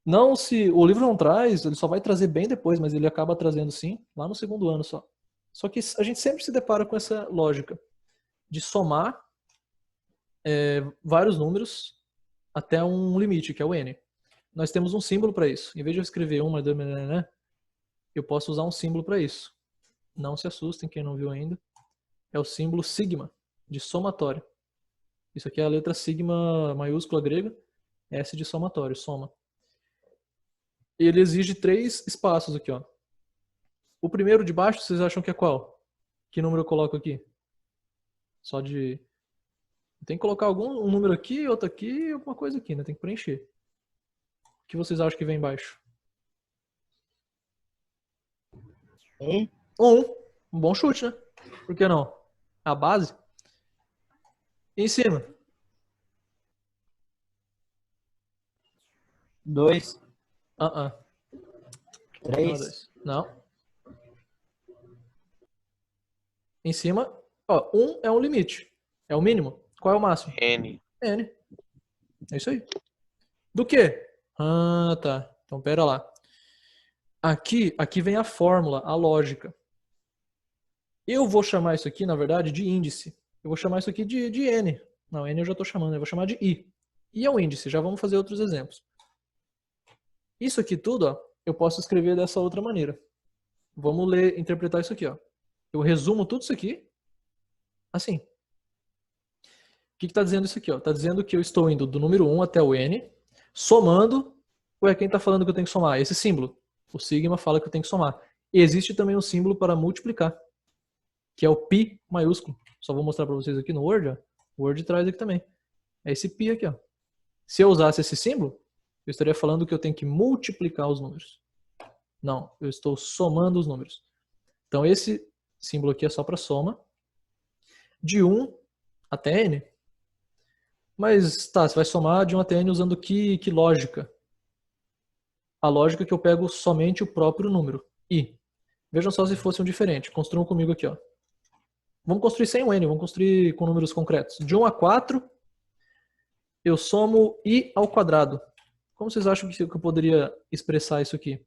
Não se o livro não traz, ele só vai trazer bem depois, mas ele acaba trazendo sim, lá no segundo ano só. Só que a gente sempre se depara com essa lógica de somar vários números até um limite, que é o n. Nós temos um símbolo para isso. Em vez de eu escrever 1 mais 2, eu posso usar um símbolo para isso. Não se assustem, quem não viu ainda. É o símbolo sigma, de somatório. Isso aqui é a letra sigma maiúscula grega, S de somatório, soma. E ele exige 3 espaços aqui, ó. O primeiro de baixo, vocês acham que é qual? Que número eu coloco aqui? Só de Tem que colocar um número aqui, outro aqui e alguma coisa aqui, né? Tem que preencher. O que vocês acham que vem embaixo? 1. 1. Um bom chute, né? Por que não? A base. E em cima? 2. Não, 3. dois. Não. Em cima, ó, 1 é um limite. É o mínimo. Qual é o máximo? N. N. É isso aí. Do quê? Ah, tá. Então, pera lá. Aqui vem a fórmula, a lógica. Eu vou chamar isso aqui, na verdade, de índice. Eu vou chamar isso aqui de N. Não, N eu já estou chamando, eu vou chamar de I. I é um índice, já vamos fazer outros exemplos. Isso aqui tudo, ó, eu posso escrever dessa outra maneira. Vamos ler, interpretar isso aqui, ó. Eu resumo tudo isso aqui assim. O que está dizendo isso aqui? Está dizendo que eu estou indo do número 1 até o N, somando. Ué, quem está falando que eu tenho que somar? Esse símbolo. O sigma fala que eu tenho que somar. E existe também um símbolo para multiplicar, que é o π maiúsculo. Só vou mostrar para vocês aqui no Word. Ó. O Word traz aqui também. É esse π aqui. Ó. Se eu usasse esse símbolo, eu estaria falando que eu tenho que multiplicar os números. Não, eu estou somando os números. Então esse símbolo aqui é só para soma. De 1 até N. Mas tá, você vai somar de 1 até N usando que lógica? A lógica é que eu pego somente o próprio número, I. Vejam só se fosse um diferente. Construam comigo aqui. Ó. Vamos construir sem o N, vamos construir com números concretos. De 1 a 4, eu somo I ao quadrado. Como vocês acham que eu poderia expressar isso aqui?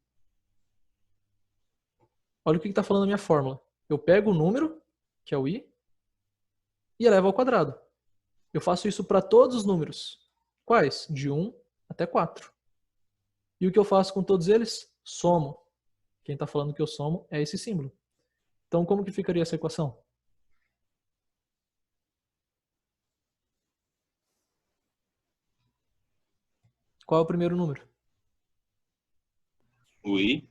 Olha o que está falando a minha fórmula. Eu pego o número, que é o I, e elevo ao quadrado. Eu faço isso para todos os números. Quais? De 1 até 4. E o que eu faço com todos eles? Somo. Quem está falando que eu somo é esse símbolo. Então, como que ficaria essa equação? Qual é o primeiro número? O I.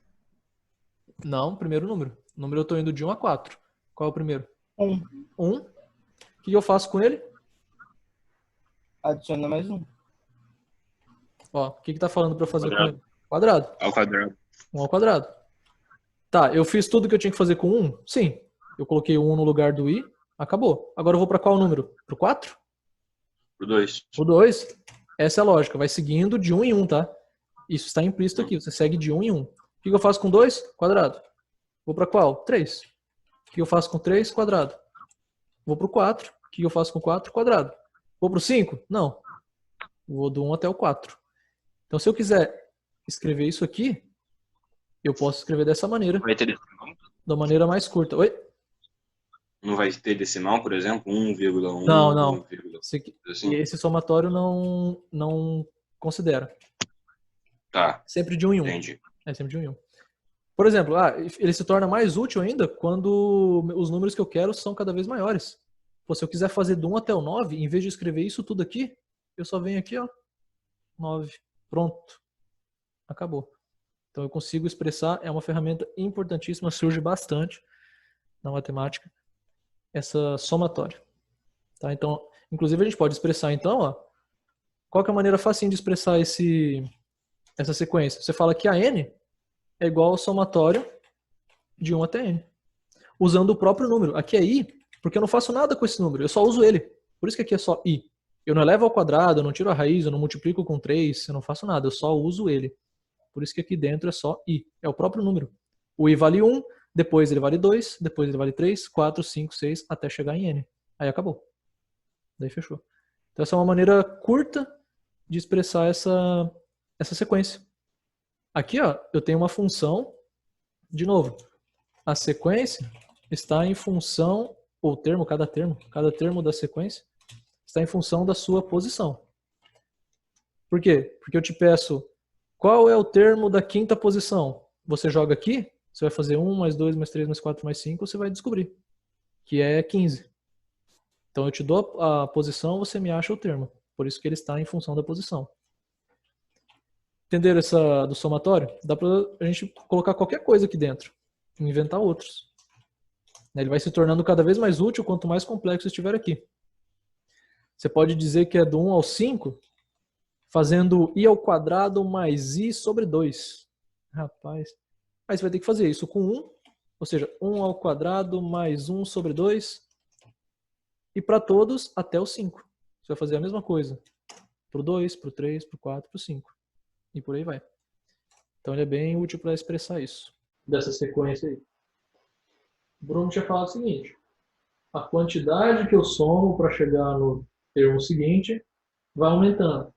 Não, primeiro número. O número eu estou indo de 1 a 4. Qual é o primeiro? 1. 1. O que eu faço com ele? Adiciona mais 1. Ó, o que está falando para eu fazer Quadrado. com ele? Quadrado. Ao quadrado. 1 ao quadrado. Tá, eu fiz tudo que eu tinha que fazer com 1? Sim. Eu coloquei o 1 no lugar do I. Acabou. Agora eu vou para qual número? Para o 4? Pro 2. O 2. Essa é a lógica. Vai seguindo de 1 em 1, tá? Isso está implícito aqui. Você segue de 1 em 1. O que eu faço com 2? Quadrado. Vou para qual? 3. O que eu faço com 3? Quadrado. Vou para o 4. O que eu faço com 4? Quadrado. Vou para o 5? Não. Vou do 1 até o 4. Então, se eu quiser escrever isso aqui, eu posso escrever dessa maneira. Vai ter decimal? Da maneira mais curta. Oi? Não vai ter decimal, por exemplo? 1,1. Não. 1, E esse somatório não considera. Tá. Sempre de 1 em 1. Entendi. É sempre de 1 em 1. Por exemplo, ele se torna mais útil ainda quando os números que eu quero são cada vez maiores. Pô, se eu quiser fazer do 1 até o 9, em vez de escrever isso tudo aqui, eu só venho aqui, ó, 9. Pronto. Acabou. Então eu consigo expressar, é uma ferramenta importantíssima, surge bastante na matemática, essa somatória. Tá? Então, inclusive a gente pode expressar então, ó, qual que é a maneira facinha de expressar essa sequência? Você fala que a n é igual ao somatório de 1 até n, usando o próprio número. Aqui é i, porque eu não faço nada com esse número, eu só uso ele. Por isso que aqui é só i. Eu não elevo ao quadrado, eu não tiro a raiz, eu não multiplico com 3, eu não faço nada, eu só uso ele. Por isso que aqui dentro é só i, é o próprio número. O i vale 1, depois ele vale 2, depois ele vale 3, 4, 5, 6, até chegar em n. Aí acabou. Daí fechou. Então essa é uma maneira curta de expressar essa sequência. Aqui, ó, eu tenho uma função, de novo, a sequência está em função, ou termo, cada termo da sequência está em função da sua posição. Por quê? Porque eu te peço, qual é o termo da quinta posição? Você joga aqui, você vai fazer 1, mais 2, mais 3, mais 4, mais 5, você vai descobrir, que é 15. Então eu te dou a posição, você me acha o termo. Por isso que ele está em função da posição. Entenderam essa do somatório? Dá pra a gente colocar qualquer coisa aqui dentro. E inventar outros. Ele vai se tornando cada vez mais útil quanto mais complexo estiver aqui. Você pode dizer que é do 1 ao 5, fazendo i ao quadrado mais i sobre 2. Rapaz. Aí você vai ter que fazer isso com 1, ou seja, 1 ao quadrado mais 1 sobre 2. E para todos, até o 5. Você vai fazer a mesma coisa. Para o 2, para o 3, para o 4, para o 5. E por aí vai. Então ele é bem útil para expressar isso. Dessa sequência aí. O Bruno tinha falado o seguinte. A quantidade que eu somo para chegar no termo seguinte vai aumentando.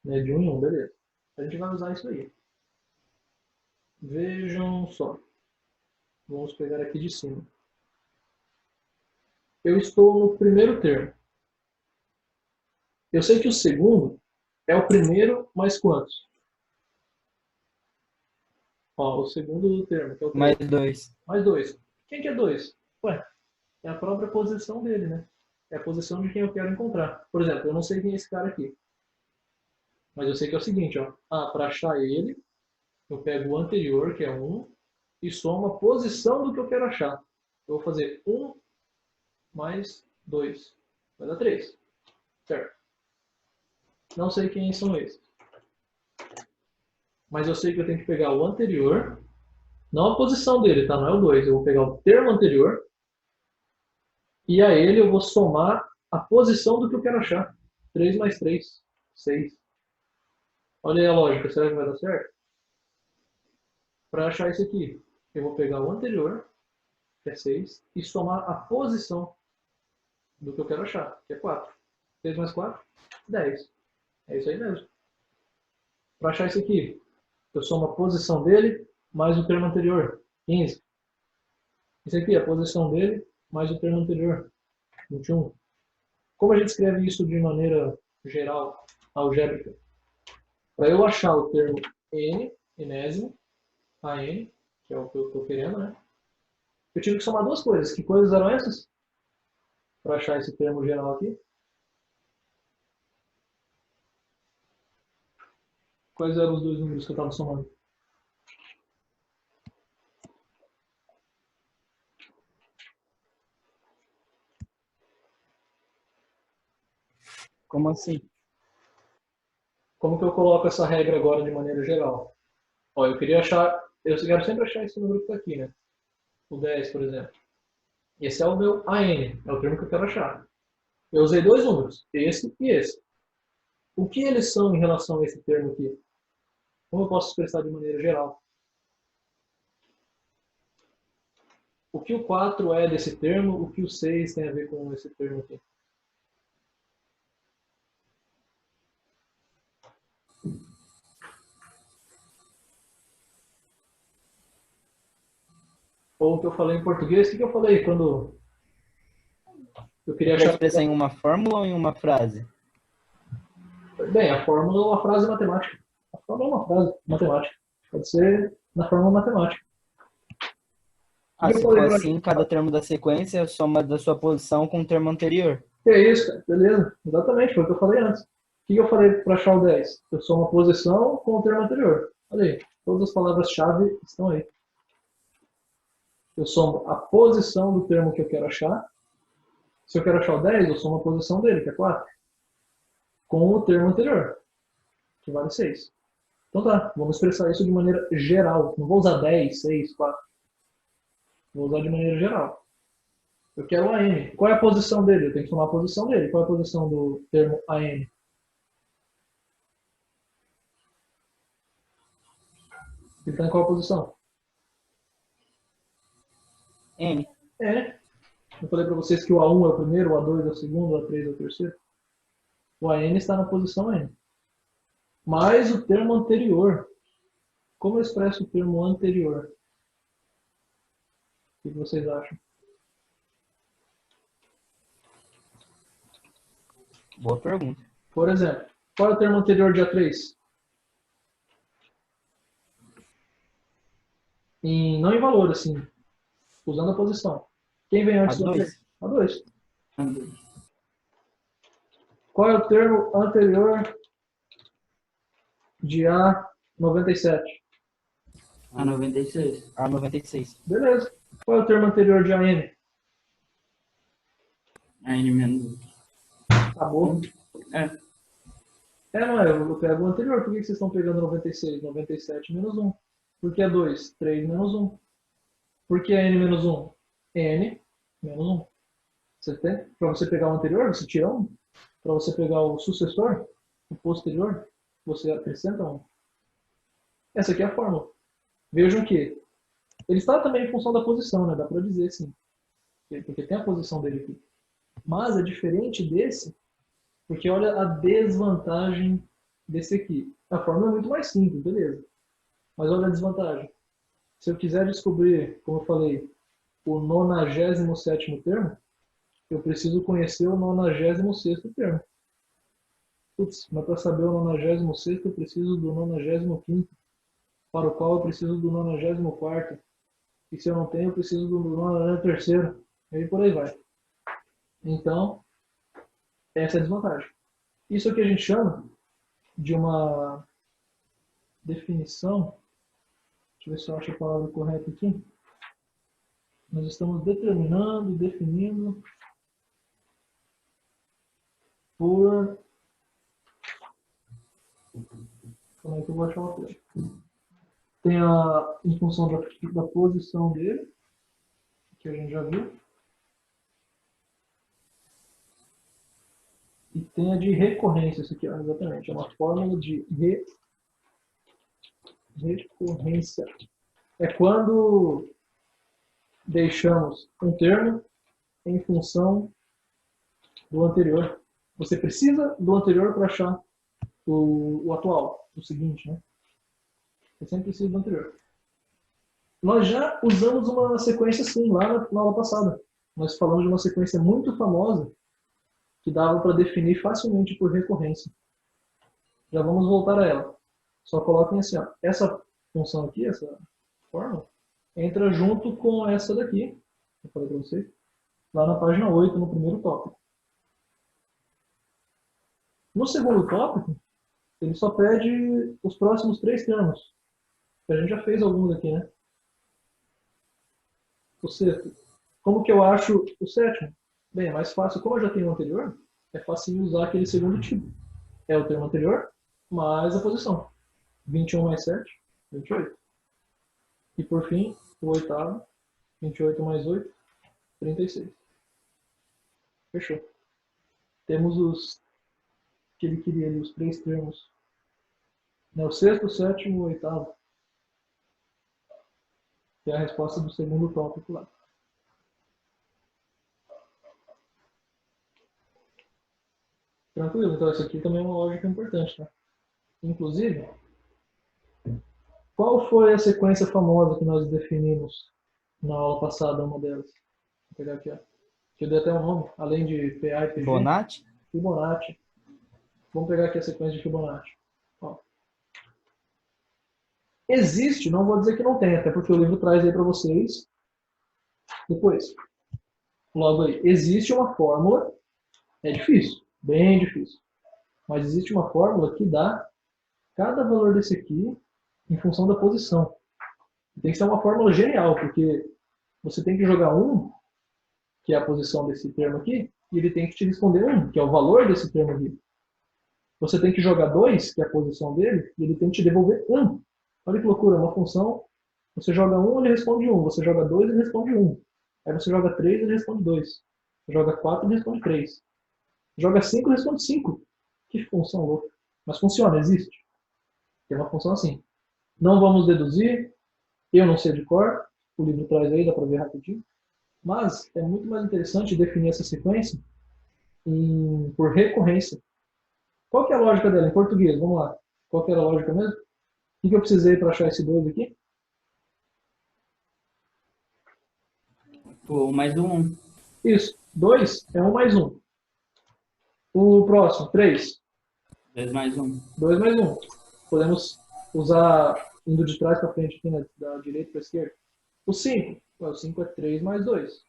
Né, de 1 em 1, beleza. A gente vai usar isso aí. Vejam só. Vamos pegar aqui de cima. Eu estou no primeiro termo. Eu sei que o segundo é o primeiro mais quantos? Ó, o segundo termo, que é o Mais termo. 2. Mais 2. Quem que é 2? Ué, é a própria posição dele, né? É a posição de quem eu quero encontrar. Por exemplo, eu não sei quem é esse cara aqui. Mas eu sei que é o seguinte, ó. Para achar ele, eu pego o anterior, que é 1, e somo a posição do que eu quero achar. Eu vou fazer 1 mais 2. Vai dar 3. Certo? Não sei quem são esses. Mas eu sei que eu tenho que pegar o anterior, não a posição dele, tá? Não é o 2. Eu vou pegar o termo anterior e a ele eu vou somar a posição do que eu quero achar. 3 mais 3, 6. Olha aí a lógica, será que vai dar certo? Para achar isso aqui, eu vou pegar o anterior, que é 6, e somar a posição do que eu quero achar, que é 4. 6 mais 4, 10. É isso aí mesmo. Para achar isso aqui, eu somo a posição dele mais o termo anterior, 15. Isso aqui é a posição dele mais o termo anterior, 21. Como a gente escreve isso de maneira geral, algébrica? Para eu achar o termo n, enésimo, a n, que é o que eu estou querendo, né? Eu tive que somar duas coisas. Que coisas eram essas? Para achar esse termo geral aqui. Quais eram os dois números que eu estava somando? Como assim? Como que eu coloco essa regra agora de maneira geral? Ó, eu queria achar, eu quero sempre achar esse número que está aqui, né? O 10, por exemplo. Esse é o meu AN, é o termo que eu quero achar. Eu usei dois números, esse e esse. O que eles são em relação a esse termo aqui? Como eu posso expressar de maneira geral? O que o 4 é desse termo, o que o 6 tem a ver com esse termo aqui? Ou o que eu falei em português, o que eu falei quando eu queria Para achar... expressar em uma fórmula ou em uma frase? Bem, a fórmula é uma frase matemática. A fórmula é uma frase matemática. Pode ser na fórmula matemática. Se for assim, cada termo da sequência é a soma da sua posição com o termo anterior. Que é isso, cara. Beleza. Exatamente, foi o que eu falei antes. O que eu falei para achar o 10? Eu somo a posição com o termo anterior. Olha aí, todas as palavras-chave estão aí. Eu somo a posição do termo que eu quero achar. Se eu quero achar o 10, eu somo a posição dele, que é 4. Com o termo anterior, que vale 6. Então tá, vamos expressar isso de maneira geral. Não vou usar 10, 6, 4. Vou usar de maneira geral. Eu quero o AN. Qual é a posição dele? Eu tenho que somar a posição dele. Qual é a posição do termo AN? Ele está em qual posição? N. É. Eu falei para vocês que o A1 é o primeiro, o A2 é o segundo, o A3 é o terceiro. O AN está na posição N. Mais o termo anterior. Como eu expresso o termo anterior? O que vocês acham? Boa pergunta. Por exemplo, qual é o termo anterior de A3? Não em valor, assim. Usando a posição. Quem vem antes do A3? A2. Qual é o termo anterior de A97? A96. A96. Beleza. Qual é o termo anterior de AN? A N menos. Acabou. É. Não é, eu pego o anterior. Por que vocês estão pegando 96? 97 menos 1. Por que é 2? 3 menos 1. Por que é n menos 1? N menos 1. Você tem? Para você pegar o anterior, você tira 1. Para você pegar o sucessor, o posterior, você acrescenta 1. Essa aqui é a fórmula. Vejam que ele está também em função da posição, né? Dá para dizer sim. Porque tem a posição dele aqui. Mas é diferente desse, porque olha a desvantagem desse aqui. A fórmula é muito mais simples, beleza. Mas olha a desvantagem. Se eu quiser descobrir, como eu falei, o 97º termo, eu preciso conhecer o 96º termo. Putz, mas para saber o 96º eu preciso do 95º, para o qual eu preciso do 94º. E se eu não tenho, eu preciso do 93º. E aí por aí vai. Então, essa é a desvantagem. Isso é o que a gente chama de uma definição. Deixa eu ver se eu acho a palavra correta aqui. Nós estamos determinando, definindo por... Como é que eu vou achar uma coisa? Tem a em função da posição dele, que a gente já viu. E tem a de recorrência, isso aqui, ó, exatamente. É uma fórmula de recorrência. É quando deixamos um termo em função do anterior. Você precisa do anterior para achar o atual, o seguinte, né? Você sempre precisa do anterior. Nós já usamos uma sequência assim lá na aula passada. Nós falamos de uma sequência muito famosa que dava para definir facilmente por recorrência. Já vamos voltar a ela. Só coloquem assim, ó, essa função aqui, essa fórmula, entra junto com essa daqui, eu falei para vocês, lá na página 8, no primeiro tópico. No segundo tópico, ele só pede os próximos 3 termos. A gente já fez alguns aqui, né? O sexto. Como que eu acho o sétimo? Bem, é mais fácil. Como eu já tenho o anterior, é fácil usar aquele segundo tipo. É o termo anterior, mais a posição. 21 mais 7, 28. E por fim, o oitavo, 28 mais 8, 36. Fechou. Temos os que ele queria ali, os 3 termos. O sexto, o sétimo e o oitavo. Que é a resposta do segundo tópico lá. Tranquilo, então isso aqui também é uma lógica importante, tá? Inclusive, qual foi a sequência famosa que nós definimos na aula passada, uma delas? Vou pegar aqui, ó. Que eu dei até um nome, além de PA e PG. Fibonacci? Fibonacci. Vamos pegar aqui a sequência de Fibonacci. Ó. Existe, não vou dizer que não tem, até porque o livro traz aí para vocês depois. Logo aí, existe uma fórmula, é difícil, bem difícil, mas existe uma fórmula que dá cada valor desse aqui em função da posição. Tem que ser uma fórmula genial, porque você tem que jogar 1, que é a posição desse termo aqui, e ele tem que te responder 1, que é o valor desse termo aqui. Você tem que jogar 2, que é a posição dele, e ele tem que te devolver 1. Olha que loucura, uma função, você joga 1, ele responde 1, você joga 2, ele responde 1. Aí você joga 3, ele responde 2. Você joga 4, ele responde 3. Joga 5, ele responde 5. Que função louca. Mas funciona, existe. Tem uma função assim. Não vamos deduzir, eu não sei de cor, o livro traz aí, dá para ver rapidinho. Mas é muito mais interessante definir essa sequência por recorrência. Qual que é a lógica dela em português? Vamos lá. Qual que era a lógica mesmo? O que eu precisei para achar esse 2 aqui? Pô, mais um. Isso. 2 é 1 mais 1. O próximo, 3. 2 mais 1. 2 mais 1. Podemos usar indo de trás para frente aqui, né? Da direita para a esquerda. O 5. O 5 é 3 mais 2.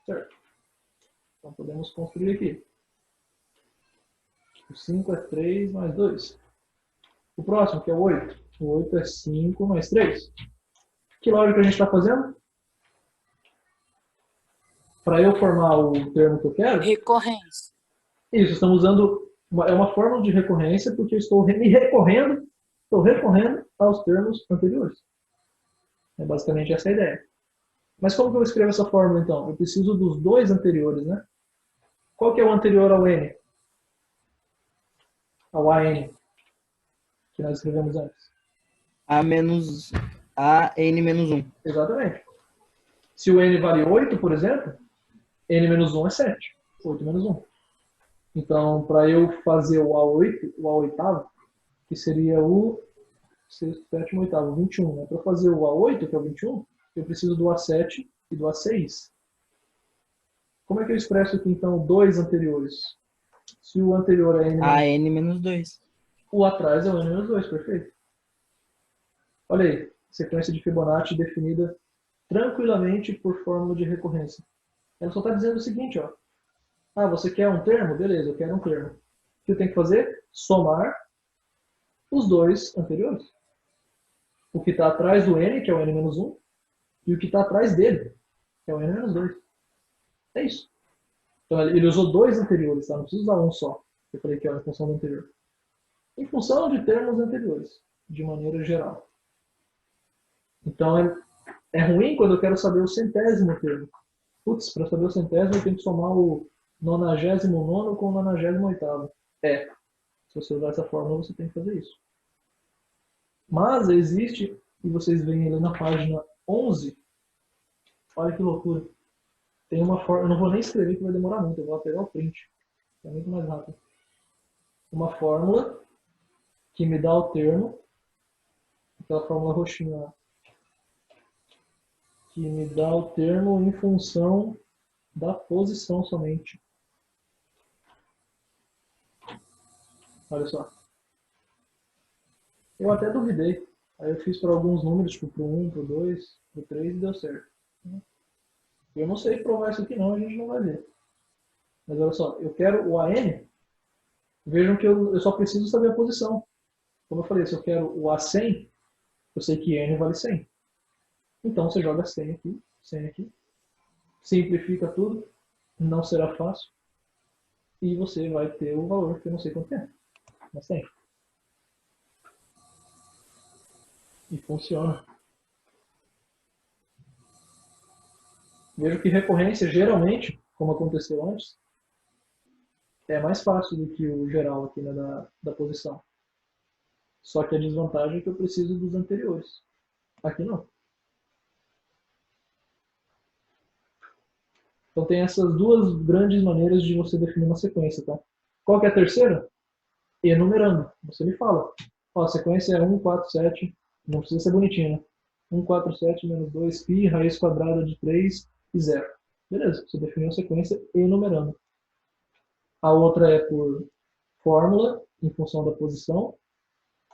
Certo? Então podemos construir aqui. O 5 é 3 mais 2. O próximo, que é o 8. O 8 é 5 mais 3. Que lógica a gente está fazendo? Para eu formar o termo que eu quero, Recorrência. Isso, estamos usando é uma fórmula de recorrência porque eu estou recorrendo aos termos anteriores. É basicamente essa a ideia. Mas como que eu escrevo essa fórmula, então? Eu preciso dos dois anteriores, né? Qual que é o anterior ao n? Ao AN, que nós escrevemos antes. n-1. Exatamente. Se o n vale 8, por exemplo, n menos 1 é 7. 8 menos 1. Então, para eu fazer o A8, o A8avo, que seria o sexto, sétimo, oitavo, 21. Né? Para fazer o A8, que é o 21, eu preciso do A7 e do A6. Como é que eu expresso aqui, então, dois anteriores? Se o anterior é n menos 2. o atrás é o n menos 2, perfeito. Olha aí, sequência de Fibonacci definida tranquilamente por fórmula de recorrência. Ela só está dizendo o seguinte, ó. Ah, você quer um termo? Beleza, eu quero um termo. O que eu tenho que fazer? Somar os dois anteriores. O que está atrás do n, que é o n menos 1, e o que está atrás dele, que é o n menos 2. É isso. Então ele usou dois anteriores, tá? Não precisa usar um só. Eu falei que era em função do anterior. Em função de termos anteriores, de maneira geral. Então é ruim quando eu quero saber o centésimo termo. Putz, para saber o centésimo eu tenho que somar o 99º com o 98º. Se você usar essa fórmula, você tem que fazer isso. Mas existe, e vocês veem ali na página 11, olha que loucura. Tem uma fórmula, eu não vou nem escrever que vai demorar muito, eu vou pegar o print. É muito mais rápido. Uma fórmula que me dá o termo, aquela fórmula roxinha lá, que me dá o termo em função da posição somente. Olha só. Eu até duvidei. Aí eu fiz para alguns números, tipo para o 1, para o 2, para o 3 e deu certo. Eu não sei provar isso aqui não, a gente não vai ver. Mas olha só, eu quero o AN, vejam que eu só preciso saber a posição. Como eu falei, se eu quero o A100, eu sei que N vale 100. Então você joga 100 aqui, 100 aqui. Simplifica tudo, não será fácil. E você vai ter o valor que eu não sei quanto é. Mas tem. E funciona. Vejo que recorrência, geralmente, como aconteceu antes, é mais fácil do que o geral aqui, né, da posição. Só que a desvantagem é que eu preciso dos anteriores. Aqui não. Então tem essas duas grandes maneiras de você definir uma sequência, tá? Qual que é a terceira? Enumerando. Você me fala. Ó, a sequência é 1, 4, 7. Não precisa ser bonitinha, né? 1, 4, 7, menos 2, π, raiz quadrada de 3 e 0. Beleza, você definiu a sequência enumerando. A outra é por fórmula, em função da posição.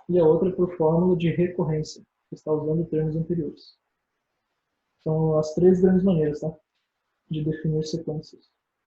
E a outra é por fórmula de recorrência. Você está usando termos anteriores. São as três grandes maneiras, tá? De definir sequências.